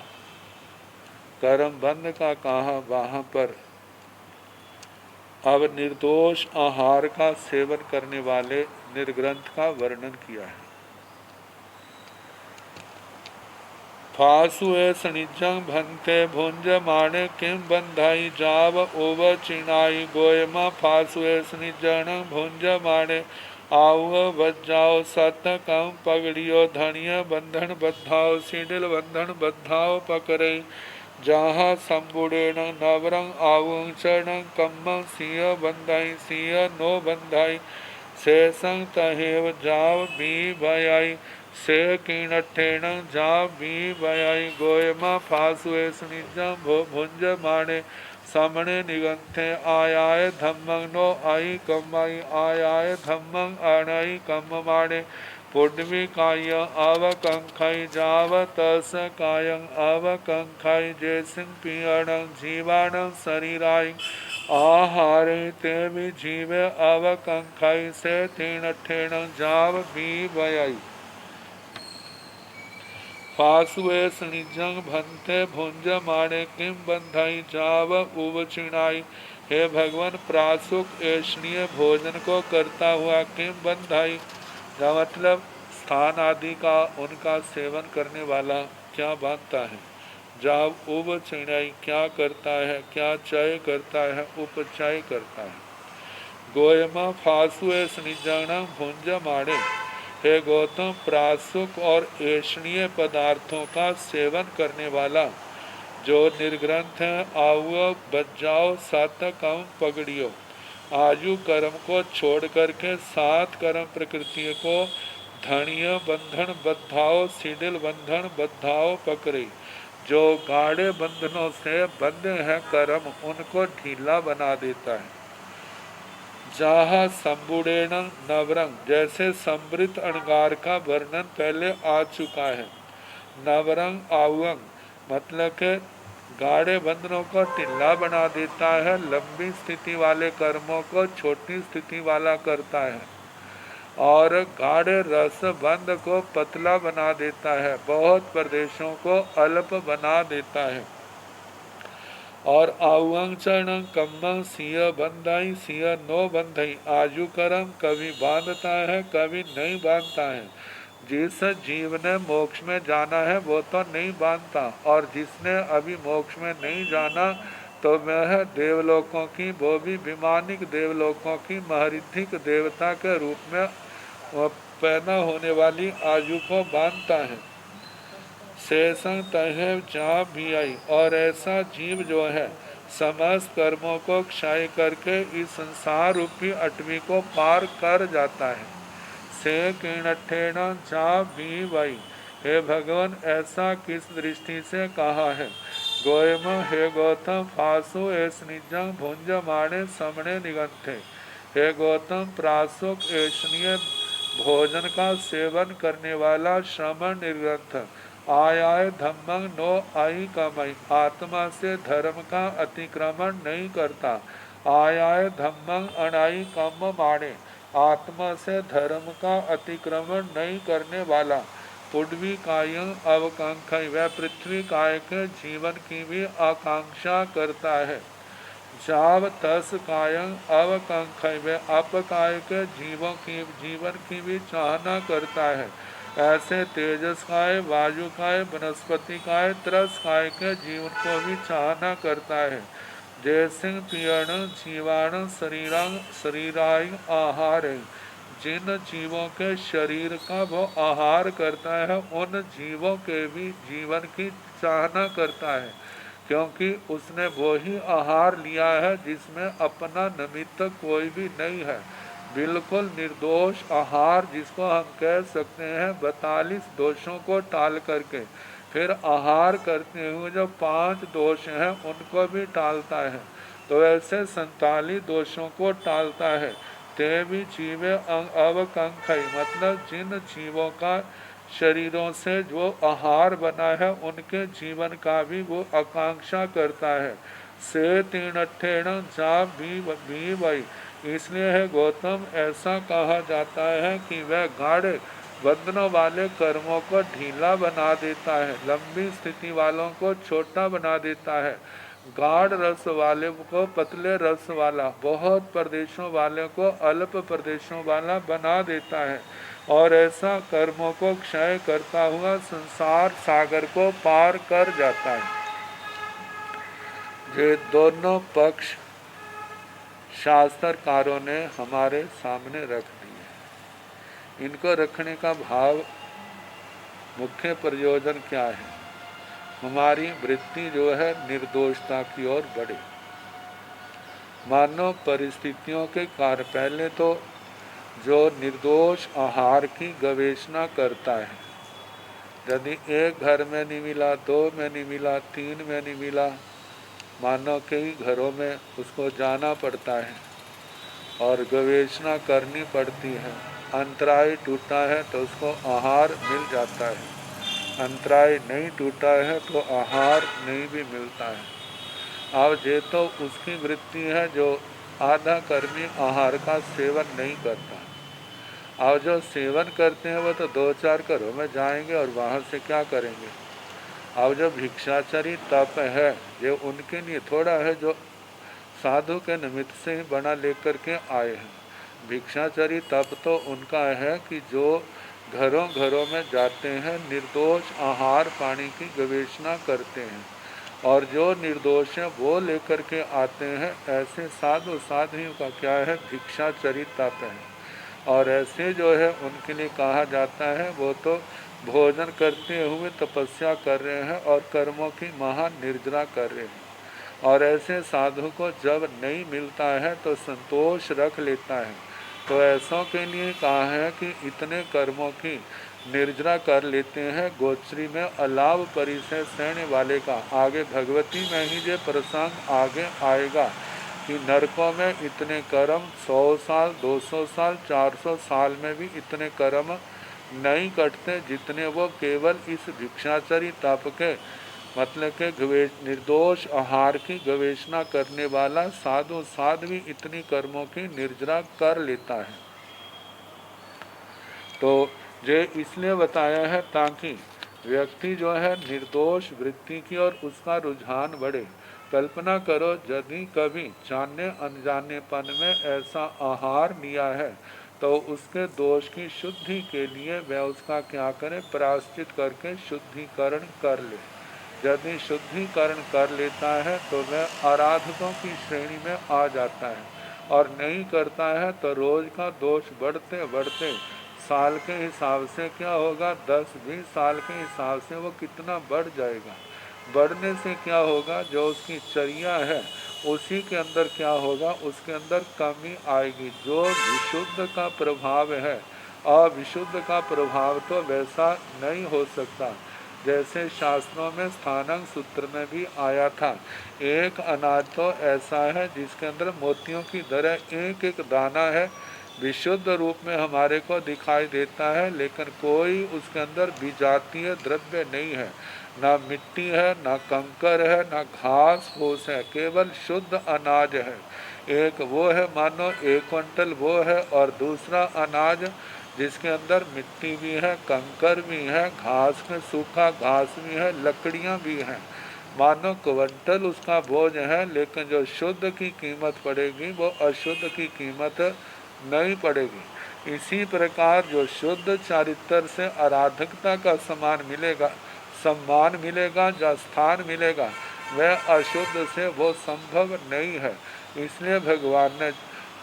कर्म बंध का कहा, वहाँ पर अब निर्दोष आहार का सेवन करने वाले निर्ग्रंथ का वर्णन किया है। फासु सनिजं भंते भुंज माणे किम बंधाई, जाव ओव चिनाई गोयमा फासु सनिजन भुंज माणे आउ बजाओ सत कम पगड़ियो, धनिय बंधन बद्धाओ सीडिल बंधन बद्धाओ पकड़े, जहाँ संबुड़ेण नवरंग आऊं चरण कम्म सिंह बंधाई सिंह नो बंधाई, से संग तहेव जाव भी भयाई, से कीण ठेण जाव भी भयाई, गोयमा फासुए सुनिजम भुंज माणे सामने निगंथे, आयाय धम्मं नो आई कमाई, आयाय धम्मं अणाई कम माणे, पुण्वी काय अवकंखाई, जाव तस कायं अवकंखाई, जैसिंग पियण जीवाण शरीराय आहारे, ते भी जीवे अवकंखाई, से तीन ठेण जाव भी भयाई। फासुए सनिजंग भंते भुंज माणे किम बंधाई, जाव उव चिणाई, हे भगवान प्रासुक ऐष्णीय भोजन को करता हुआ किम बंधाई, का मतलब स्थान आदि का उनका सेवन करने वाला क्या बांधता है। जाव उव चिणाई क्या करता है, क्या चय करता है, उपचय करता है। गोयमा फासुए सनिजंग भुंज माणे, हे गौतम प्रासुक और ऐष्णीय पदार्थों का सेवन करने वाला जो निर्ग्रंथ है, आउ बजाओ सात कम पगड़ियो, आयु कर्म को छोड़ करके 7 कर्म प्रकृति को धनिय बंधन बद्धाओ सीडिल बंधन बद्धाओ पकड़े, जो गाढ़े बंधनों से बंधे हैं कर्म उनको ढीला बना देता है। जहाँ संबुड़ेण नवरंग, जैसे समृद्ध अणगार का वर्णन पहले आ चुका है। नवरंग आवंग मतलब के गाढ़े बंधनों को ढीला बना देता है, लंबी स्थिति वाले कर्मों को छोटी स्थिति वाला करता है, और गाढ़े रस बंध को पतला बना देता है, बहुत प्रदेशों को अल्प बना देता है। और आउंग चरण कम्म सिंह बंधाई सिंह नो बंधाई, आयु कर्म कभी बांधता है कभी नहीं बांधता है। जिस जीव ने मोक्ष में जाना है वो तो नहीं बांधता, और जिसने अभी मोक्ष में नहीं जाना तो वह देवलोकों की, वो भी विमानिक देवलोकों की महरिद्धिक देवता के रूप में पैदा होने वाली आयु को बांधता है। शेषंग तहे जा भी आई, और ऐसा जीव जो है समस्त कर्मों को क्षय करके इस संसार रूपी अटवी को पार कर जाता है। से किणठेण जा भी वही, हे भगवान ऐसा किस दृष्टि से कहा है। गोयम हे गौतम फासु एस निजं भुंज माणे समणे निगंथे, हे गौतम प्रासुक ऐसनीय भोजन का सेवन करने वाला श्रमण निर्ग्रंथ आय धम्मं नो आई कमई, आत्मा से धर्म का अतिक्रमण नहीं करता। आय धम्मं अनाई कम माणे, आत्मा से धर्म का अतिक्रमण नहीं करने वाला। पुडवी काय अवकांक्षा, वह पृथ्वी काय के जीवन की भी आकांक्षा करता है। जाव तस कायं अवकांक्षा, वह अपकाय के जीवन की भी चाहना करता है। ऐसे तेजस काय, वायु काय, वनस्पति काय, त्रस काय के जीवन को भी चाहना करता है। जैसे पियण जीवाण शरीराय आहार, जिन जीवों के शरीर का वो आहार करता है उन जीवों के भी जीवन की चाहना करता है, क्योंकि उसने वो ही आहार लिया है जिसमें अपना निमित्त कोई भी नहीं है। बिल्कुल निर्दोष आहार जिसको हम कह सकते हैं 42 दोषों को टाल करके फिर आहार करते हुए जो 5 दोष हैं उनको भी टालता है, तो ऐसे 47 दोषों को टालता है। ते भी जीवे अवकंखई, मतलब जिन जीवों का शरीरों से जो आहार बना है उनके जीवन का भी वो आकांक्षा करता है। से तीणठेण जा भी वही, इसलिए है गौतम ऐसा कहा जाता है कि वह गाढ़े बंधनों वाले कर्मों को ढीला बना देता है, लंबी स्थिति वालों को छोटा बना देता है, गाढ़ रस वाले को पतले रस वाला, बहुत प्रदेशों वाले को अल्प प्रदेशों वाला बना देता है, और ऐसा कर्मों को क्षय करता हुआ संसार सागर को पार कर जाता है। ये दोनों पक्ष शास्त्रकारों ने हमारे सामने रख दिए। इनको रखने का भाव मुख्य प्रयोजन क्या है? हमारी वृत्ति जो है निर्दोषता की ओर बढ़े। मानव परिस्थितियों के कारण पहले तो जो निर्दोष आहार की गवेषणा करता है, यदि एक घर में नहीं मिला, 2 में नहीं मिला, 3 में नहीं मिला, मानव कई घरों में उसको जाना पड़ता है और गवेषणा करनी पड़ती है। अंतराय टूटा है तो उसको आहार मिल जाता है, अंतराय नहीं टूटा है तो आहार नहीं भी मिलता है। अब ये तो उसकी वृत्ति है जो आधा कर्मी आहार का सेवन नहीं करता। अब जो सेवन करते हैं वो तो 2-4 घरों में जाएंगे और वहाँ से क्या करेंगे। अब जो भिक्षाचरी तप है ये उनके लिए थोड़ा है जो साधु के निमित्त से ही बना लेकर के आए हैं। भिक्षाचरी तप तो उनका है कि जो घरों घरों में जाते हैं, निर्दोष आहार पानी की गवेषणा करते हैं और जो निर्दोष है वो लेकर के आते हैं। ऐसे साधु साधुओं का क्या है, भिक्षाचरी तप है। और ऐसे जो है उनके लिए कहा जाता है वो तो भोजन करते हुए तपस्या कर रहे हैं और कर्मों की महान निर्जरा कर रहे हैं। और ऐसे साधु को जब नहीं मिलता है तो संतोष रख लेता है। तो ऐसों के लिए कहा है कि इतने कर्मों की निर्जरा कर लेते हैं। गोचरी में अलाव परिचय सहने वाले का आगे भगवती में ही ये प्रसंग आगे आएगा कि नरकों में इतने कर्म 100 साल 200 साल 400 साल में भी इतने कर्म नहीं कटते जितने वो केवल इस भिक्षाचरी तप के मतलब के निर्दोष आहार की गवेषणा करने वाला साधु साध्वी इतनी कर्मों की निर्जरा कर लेता है। तो ये इसलिए बताया है ताकि व्यक्ति जो है निर्दोष वृत्ति की और उसका रुझान बढ़े। कल्पना करो यदि कभी जाने अनजानेपन में ऐसा आहार लिया है तो उसके दोष की शुद्धि के लिए वह उसका क्या करे, प्रायश्चित करके शुद्धिकरण कर ले। यदि शुद्धिकरण कर लेता है तो वह आराधकों की श्रेणी में आ जाता है, और नहीं करता है तो रोज का दोष बढ़ते बढ़ते साल के हिसाब से क्या होगा, 10-20 साल के हिसाब से वो कितना बढ़ जाएगा। बढ़ने से क्या होगा, जो उसकी चर्या है उसी के अंदर क्या होगा, उसके अंदर कमी आएगी। जो विशुद्ध का प्रभाव है, अविशुद्ध का प्रभाव तो वैसा नहीं हो सकता। जैसे शास्त्रों में स्थानक सूत्र में भी आया था, एक अनाज तो ऐसा है जिसके अंदर मोतियों की तरह एक एक दाना है, विशुद्ध रूप में हमारे को दिखाई देता है, लेकिन कोई उसके अंदर विजातीय द्रव्य नहीं है, ना मिट्टी है, ना कंकर है, ना घास फूस है, केवल शुद्ध अनाज है। एक वो है, मानो 1 क्विंटल वो है, और दूसरा अनाज जिसके अंदर मिट्टी भी है, कंकर भी है, घास में सूखा घास भी है, लकड़ियां भी हैं, मानो क्विंटल उसका बोझ है, लेकिन जो शुद्ध की कीमत पड़ेगी वो अशुद्ध की कीमत नहीं पड़ेगी। इसी प्रकार जो शुद्ध चारित्र से आराधकता का समान मिलेगा, सम्मान मिलेगा, जो स्थान मिलेगा, वह अशुद्ध से वो संभव नहीं है। इसलिए भगवान ने,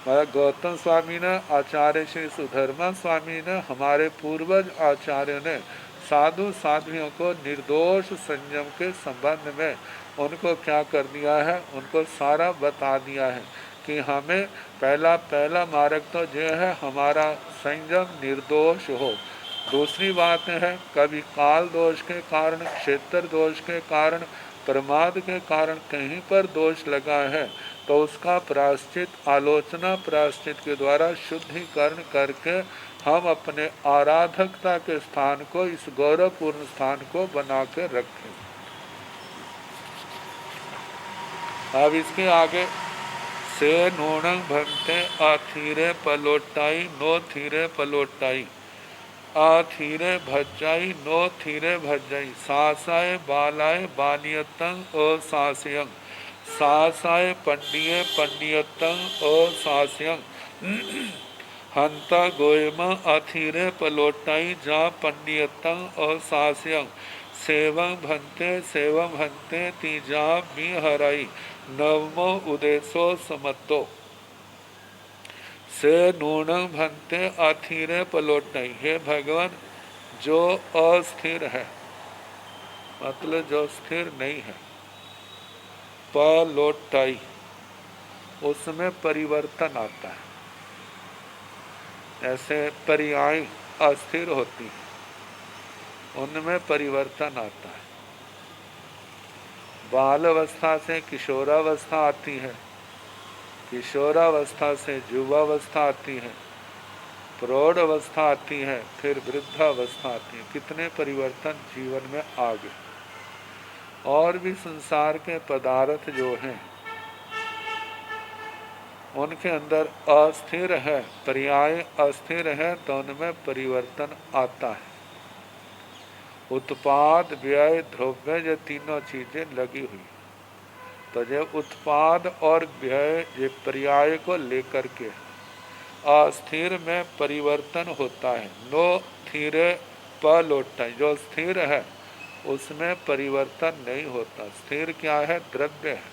गौतम स्वामी ने, आचार्य श्री सुधर्मा स्वामी ने, हमारे पूर्वज आचार्य ने साधु साध्वियों को निर्दोष संयम के संबंध में उनको क्या कर दिया है, उनको सारा बता दिया है कि हमें पहला मार्ग तो यह है, हमारा संयम निर्दोष हो। दूसरी बात है, कभी काल दोष के कारण, क्षेत्र दोष के कारण, प्रमाद के कारण कहीं पर दोष लगा है तो उसका प्रायश्चित, आलोचना प्रायश्चित के द्वारा शुद्धिकरण करके हम अपने आराधकता के स्थान को, इस गौरवपूर्ण स्थान को बना के रखें। अब इसके आगे, से नूणं भंते आथीरे पलोटाई नो थीरे पलोटाई, आथीरे भज्जाई नो थीरे भज्जाई, सासाय बालाय बानियतं असास्यं, सासाय पंडिये पंडियतं असास्यं, हंता गोयम अथीरे पलोटाई जा पंडियतं असास्यं, सेवं भंते तीजा मी हराई, नवमो उदेशो समत्तो। से नूणं भंते अथीरे पलोटाई, हे भगवान, जो अस्थिर है, मतलब जो स्थिर नहीं है, पलोटाई, उसमें परिवर्तन आता है। ऐसे पर्याय अस्थिर होती है, उनमें परिवर्तन आता है। बाल अवस्था से किशोरावस्था आती है, किशोरावस्था से युवावस्था आती है, प्रौढ़ अवस्था आती है, फिर वृद्धावस्था आती है। कितने परिवर्तन जीवन में आ गए। और भी संसार के पदार्थ जो हैं उनके अंदर अस्थिर है, पर्याय अस्थिर है, तो उनमें परिवर्तन आता है। उत्पाद, व्यय, द्रव्य, ये तीनों चीजें लगी हुई, तो ये उत्पाद और व्यय, ये पर्याय को लेकर के अस्थिर में परिवर्तन होता है। नो थीरे पलोटा, जो स्थिर है उसमें परिवर्तन नहीं होता। स्थिर क्या है? द्रव्य है।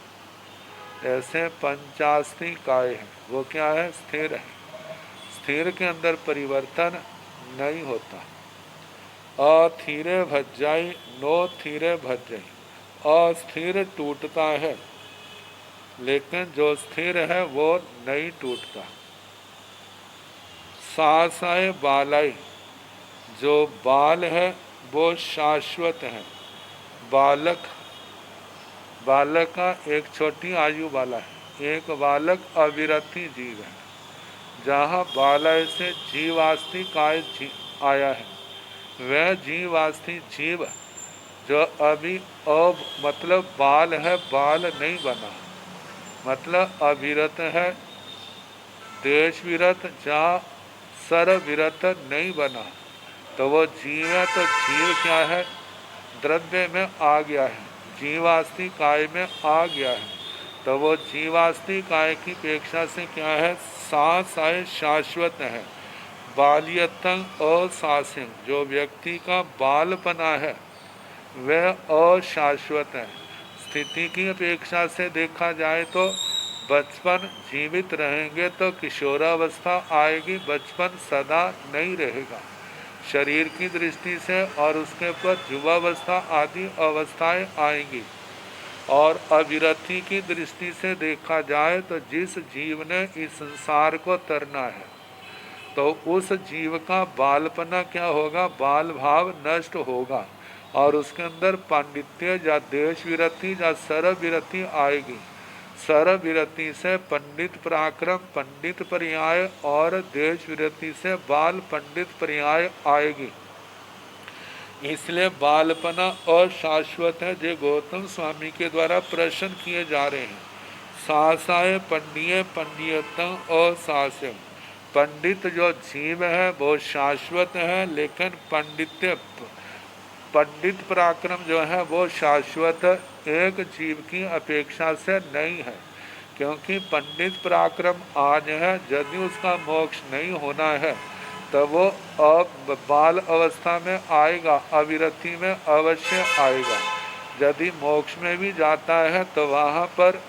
ऐसे पंचास्ति काय है, वो क्या है? स्थिर है। स्थिर के अंदर परिवर्तन नहीं होता। अथीरे भज्जाई नो थीरे भज्जाई, अस्थिर टूटता है, लेकिन जो स्थिर है वो नहीं टूटता। सासाय बालाई, जो बाल है वो शाश्वत है। बालक, बालक का एक छोटी आयु वाला है, एक बालक अविरति जीव है। जहाँ बालय से जीवास्ति काय आया है, वह जीवास्ति जीव जो अभी अब मतलब बाल है, बाल नहीं बना, मतलब अविरत है, देश विरत, जहाँ सर विरत नहीं बना, तो वो जीव है। तो जीव क्या है? द्रव्य में आ गया है, जीवास्ति काय में आ गया है। तो वो जीवास्ति काय की अपेक्षा से क्या है? सासाय शाश्वत है। बाल्यतं अशास्यं, जो व्यक्ति का बालपना है वह अशाश्वत है। स्थिति की अपेक्षा से देखा जाए तो बचपन जीवित रहेंगे तो किशोरावस्था आएगी, बचपन सदा नहीं रहेगा। शरीर की दृष्टि से और उसके ऊपर युवावस्था आदि अवस्थाएं आएंगी। और अविरति की दृष्टि से देखा जाए तो जिस जीव ने इस संसार को तरना है तो उस जीव का बालपना क्या होगा, बाल भाव नष्ट होगा और उसके अंदर पांडित्य या देश विरति या सर्व विरति आएगी। सर्व विरति से पंडित पराक्रम पंडित पर्याय और देश विरति से बाल पंडित पर्याय आएगी। इसलिए बालपना अशाश्वत है, जो गौतम स्वामी के द्वारा प्रश्न किए जा रहे हैं। सासाय पंडिय पंडियतम असास्यम, पंडित जो जीव है वो शाश्वत है, लेकिन पंडित पराक्रम जो है वो शाश्वत एक जीव की अपेक्षा से नहीं है। क्योंकि पंडित पराक्रम आज है, यदि उसका मोक्ष नहीं होना है तो वो बाल अवस्था में आएगा, अविरति में अवश्य आएगा। यदि मोक्ष में भी जाता है तो वहाँ पर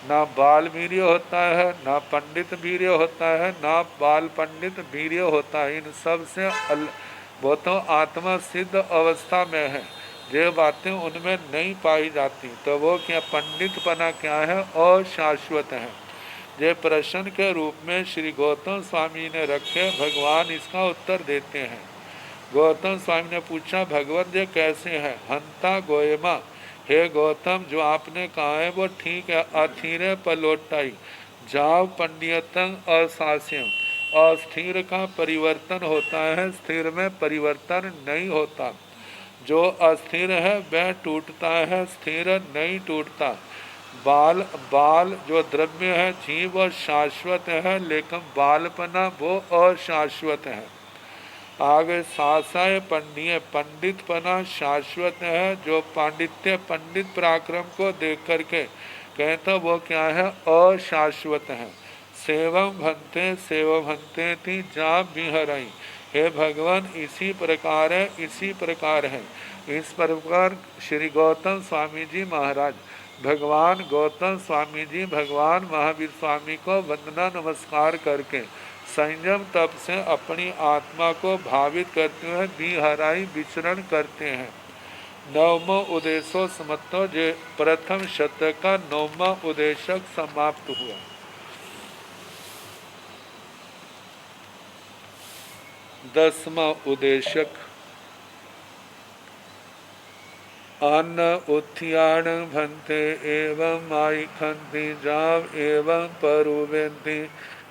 ना बाल वीर्य होता है, ना पंडित वीर्य होता है, ना बाल पंडित वीर्य होता है। इन सब से वो तो आत्मा सिद्ध अवस्था में है, जो बातें उनमें नहीं पाई जाती। तो वो क्या पंडितपना क्या है, अशाश्वत है। ये प्रश्न के रूप में श्री गौतम स्वामी ने रखे, भगवान इसका उत्तर देते हैं। गौतम स्वामी ने पूछा, भगवान ये कैसे है? हंता गोयमा, हे गौतम जो आपने कहा है वो ठीक है। अथिरे पलोटाई जाव पंडियतम असास्यम, अस्थिर का परिवर्तन होता है, स्थिर में परिवर्तन नहीं होता। जो अस्थिर है वह टूटता है, स्थिर नहीं टूटता। बाल जो द्रव्य है जीव और शाश्वत है, लेकिन बालपना वो अशाश्वत है। आगे सासाय पंडिय पंडितपना शाश्वत है। जो पांडित्य पंडित पराक्रम को देख करके कहता वो क्या है, अशाश्वत है। सेवम भंते थी जा बिहरई, हे भगवान इसी प्रकार है, इसी प्रकार है। इस प्रकार श्री गौतम स्वामी जी महाराज, भगवान गौतम स्वामी जी भगवान महावीर स्वामी को वंदना नमस्कार करके संयम तप से अपनी आत्मा को भावित करते हुए बिहराई विचरण करते हैं। नवमो उद्देश्य समत्तो, जो प्रथम शतक का 9वां उद्देशक समाप्त हुआ। दसवां उद्देशक, अन्न उत्थियान भंते एवं माई खंति जाव एवं परुवेंति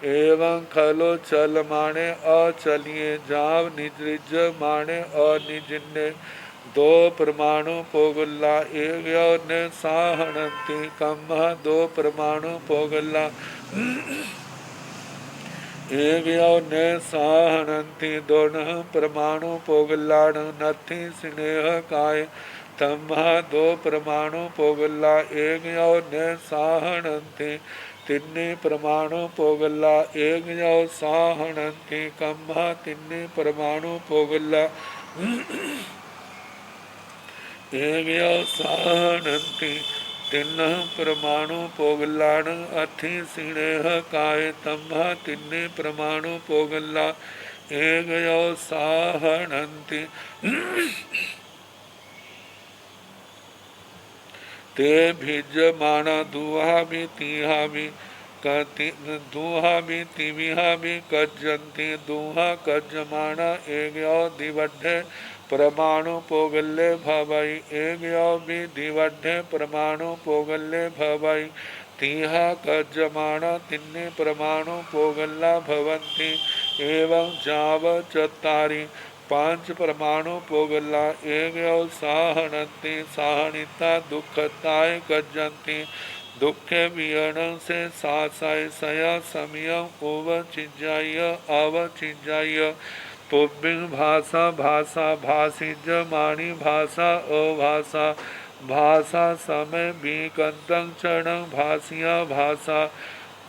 एवं खलो चल माने अचलिए जाव निज माने अनिजिन्ने दो परमाणु पोगल्ला एक ने साहनंति कम्मा दो परमाणु पोगल्ला एक ने साहनंति दोनों परमाणु पोगल्लाण नथि स्नेह काय तम्मा दो परमाणु पोगल्ला एक ने साहनंति तिन्नी परमाणु पोगल्ला एक साहनंति कम्मा तिन्नी परमाणु पोगल्ला एक साहनंति तिन्न परमाणु पोगल्लाण अथि स्नेह काय तम्मा तिन्नी परमाणु पोगल्ला एक साहनंति ते भिजमाना दुहा भी तीहा भी दुहा भी तिविहा भी कज्जंती दुहा कज्जमाना एक दिवड्ढे परमाणु पोगल्ले भवई एक भी दिवड्ढे परमाणु पोगल्ले भवई तीहा कज्जमाना तिन्ने परमाणु पोगल्ला भवंती एवं जाव चत्तारी पांच परमाणु पोगल्ला एक साहनंति साहनिता दुखताय कज्जंती दुखे वियण से सासाय सया समयम उवचिज्जाय अवचिज्जाय पुब्बिंग भाषा भाषा भाषिज माणी भाषा अभाषा भाषा समय बीकंतं क्षणं भाषिया भाषा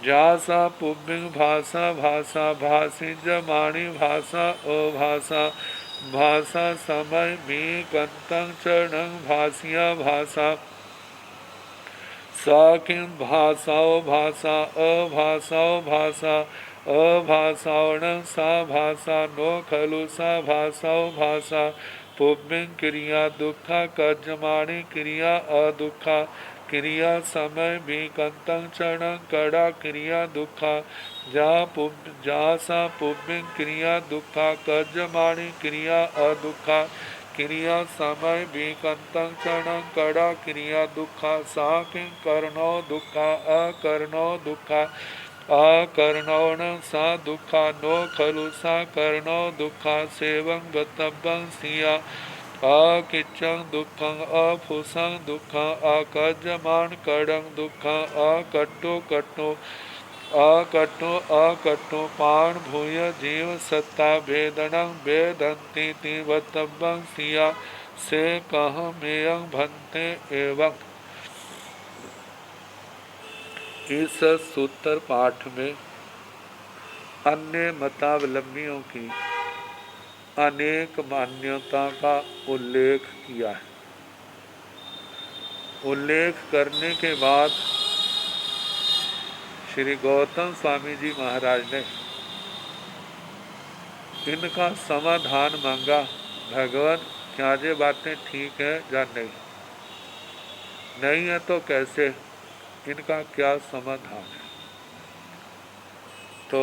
जासा पुब्बिंग भाषा भाषा भाषिज माणी भाषा अभाषा भाषा समय बीकंतं क्षणं भाषिया भाषा सा किं भाषाओ भाषा अभाषाओ भाषा अभाषावण सा भाषा नो खलु सा भाषाओ भाषा पुब्बिं क्रिया दुखा कज्जमाणी क्रिया अदुखा क्रिया समय विकंतं चरण कड़ा क्रिया दुखा जा सा पुब्बिं क्रिया दुखा कज्जमाणी क्रिया अदुखा क्रिया समय विकंतं चरण कड़ा क्रिया दुखा सा किं कर्णो दुखा अकर्णो दुखा अकर्णौण सा दुखा नो खलु सा कर्णो दुखा सेवं गतव्यं सिया अकिच्चं दुःखं अफुसं दुःखं अकज्जमान् कडं दुःखं अकट्टो कट्टो अकट्टो पाण भूय जीव सत्ता वेदनं वेदन्ति तीवतव्यं सिया से कह मेयं भन्ते एवं। इस सूत्र पाठ में अन्य मतावलंबियों की अनेक मान्यता का उल्लेख किया है। उल्लेख करने के बाद श्री गौतम स्वामी जी महाराज ने इनका समाधान मांगा। भगवान क्या ये बातें ठीक है या नहीं, नहीं है तो कैसे, इनका क्या समाधान है। तो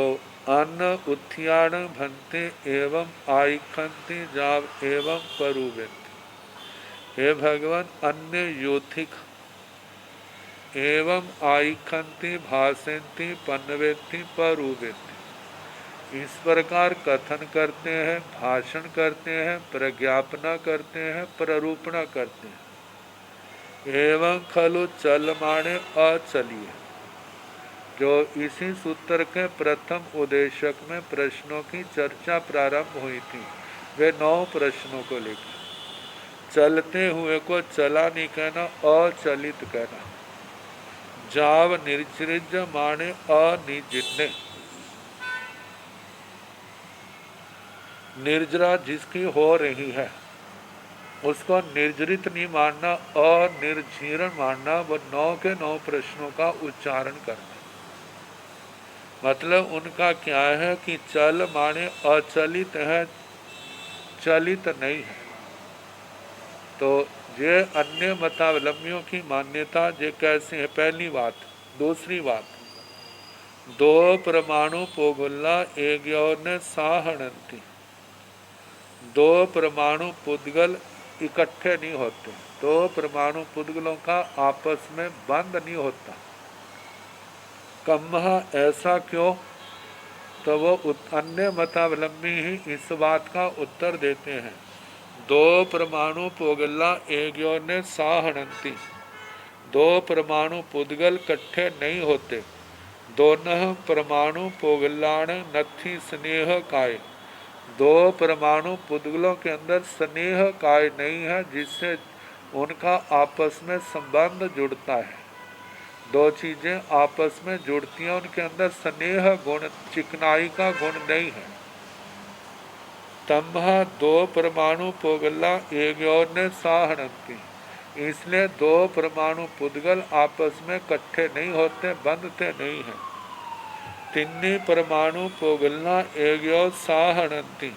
अन्न उत्थियान भन्ते एवं आइखन्ति जाव एवं परुवेंति। हे भगवान, अन्य योथिक एवं आइखन्ति भाषन्ति पन्नवेत्ति परुवेत्ति। इस प्रकार कथन करते हैं, भाषण करते हैं, प्रज्ञापना करते हैं, प्ररूपणा करते हैं। एवं खलु चलमाणे अचलिए, जो इसी सूत्र के प्रथम उद्देशक में प्रश्नों की चर्चा प्रारंभ हुई थी, वे 9 प्रश्नों को लेकर। चलते हुए को चला नहीं कहना, अचलित कहना। जाव निर्जृज माने अनिजिन्ने, निर्जरा जिसकी हो रही है उसको निर्जरित नहीं मानना, अनिर्जीर्ण मानना। वो 9 के 9 प्रश्नों का उच्चारण करना। मतलब उनका क्या है कि चल माने अचलित है, चलित नहीं है। तो ये अन्य मतावलंबियों की मान्यता ये कैसे है, पहली बात। दूसरी बात, 2 परमाणु पोगुल्ला एग्योन साहणंती। 2 परमाणु पुद्गल इकट्ठे नहीं होते, 2 परमाणु पुद्गलों का आपस में बंद नहीं होता। कम्हा ऐसा क्यों? तो वो अन्य मतावलंबी ही इस बात का उत्तर देते हैं। 2 परमाणु पोगल्ला एग्योने साहणंती। 2 परमाणु पुद्गल इकट्ठे नहीं होते। दोनों परमाणु पोगल्लाण नथी स्नेह काय। 2 परमाणु पुद्गलों के अंदर स्नेह काय नहीं है, जिससे उनका आपस में संबंध जुड़ता है। 2 चीजें आपस में जुड़ती हैं, उनके अंदर स्नेह गुण, चिकनाई का गुण नहीं है। तम्हा 2 परमाणु पोगल्ला एग्योने साहणंती। इसलिए 2 परमाणु पुद्गल आपस में इकट्ठे नहीं होते, बंधते नहीं हैं। 3 परमाणु पोगल्ला एग्यो साहणंती।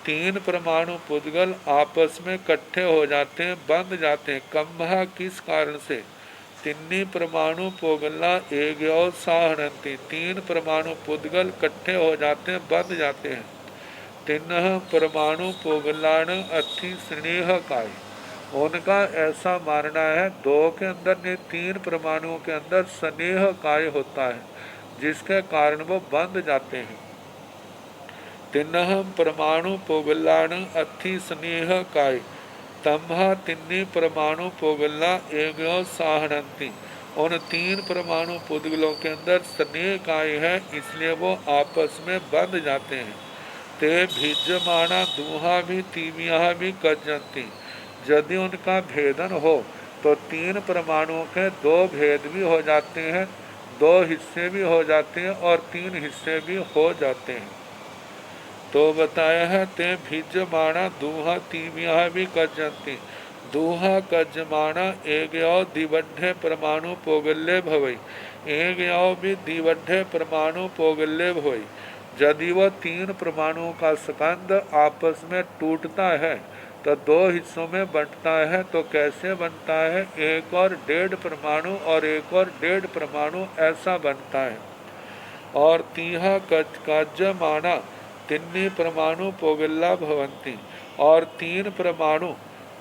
3 परमाणु पुद्गल आपस में इकट्ठे हो जाते हैं, बंध जाते हैं। कम्हा किस कारण से? 3 परमाणु पोगल्ला एग्यो साहणंती। 3 परमाणु पुद्गल इकट्ठे हो जाते हैं, बंध जाते हैं। 3 परमाणु पोगलाण अथि स्नेह काय। उनका ऐसा मानना है 2 के अंदर ने 3 परमाणुओं के अंदर स्नेह काय होता है, जिसके कारण वो बंध जाते हैं। 3 परमाणु पोगलाण अथि स्नेह काय। तम्हा 3 परमाणु पोगल्ला एग्यो साहणंती। उन 3 परमाणु पुद्गलों के अंदर स्नेह काय है, इसलिए वो आपस में बंध जाते हैं। ते भिज्यमाना दूहा भी तीविया भी कज्जंती। यदि उनका भेदन हो तो 3 परमाणुओं के 2 भेद भी हो जाते हैं, 2 हिस्से भी हो जाते हैं और 3 हिस्से भी हो जाते हैं। तो बताया है ते भिज्यमाना दूहा तीविया भी कज्जंती। दोहा कजमाना एग्यो दिवड्ढे परमाणु पोगल्य भवई। एग्यो भी दिवड्ढे परमाणु पोगल्य भवई। यदि वह तीन परमाणुओं का स्कंद आपस में टूटता है तो दो हिस्सों में बंटता है, तो कैसे बनता है? एक और 1.5 परमाणु और एक और 1.5 परमाणु ऐसा बनता है। और तीहा काज्यमाना तिन्नी परमाणु पोगल्ला भवंती। और तीन परमाणु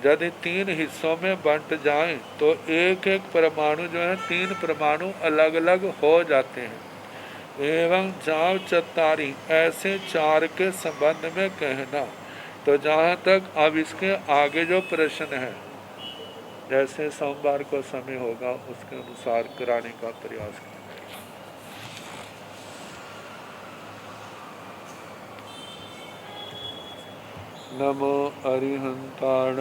यदि तीन हिस्सों में बंट जाएं तो एक एक परमाणु जो है 3 परमाणु अलग अलग हो जाते हैं। एवं जाव चतारी ऐसे 4 के संबंध में कहना। तो जहाँ तक अब इसके आगे जो प्रश्न है, जैसे सोमवार को समय होगा उसके अनुसार कराने का प्रयास करें। नमो अरिहंताण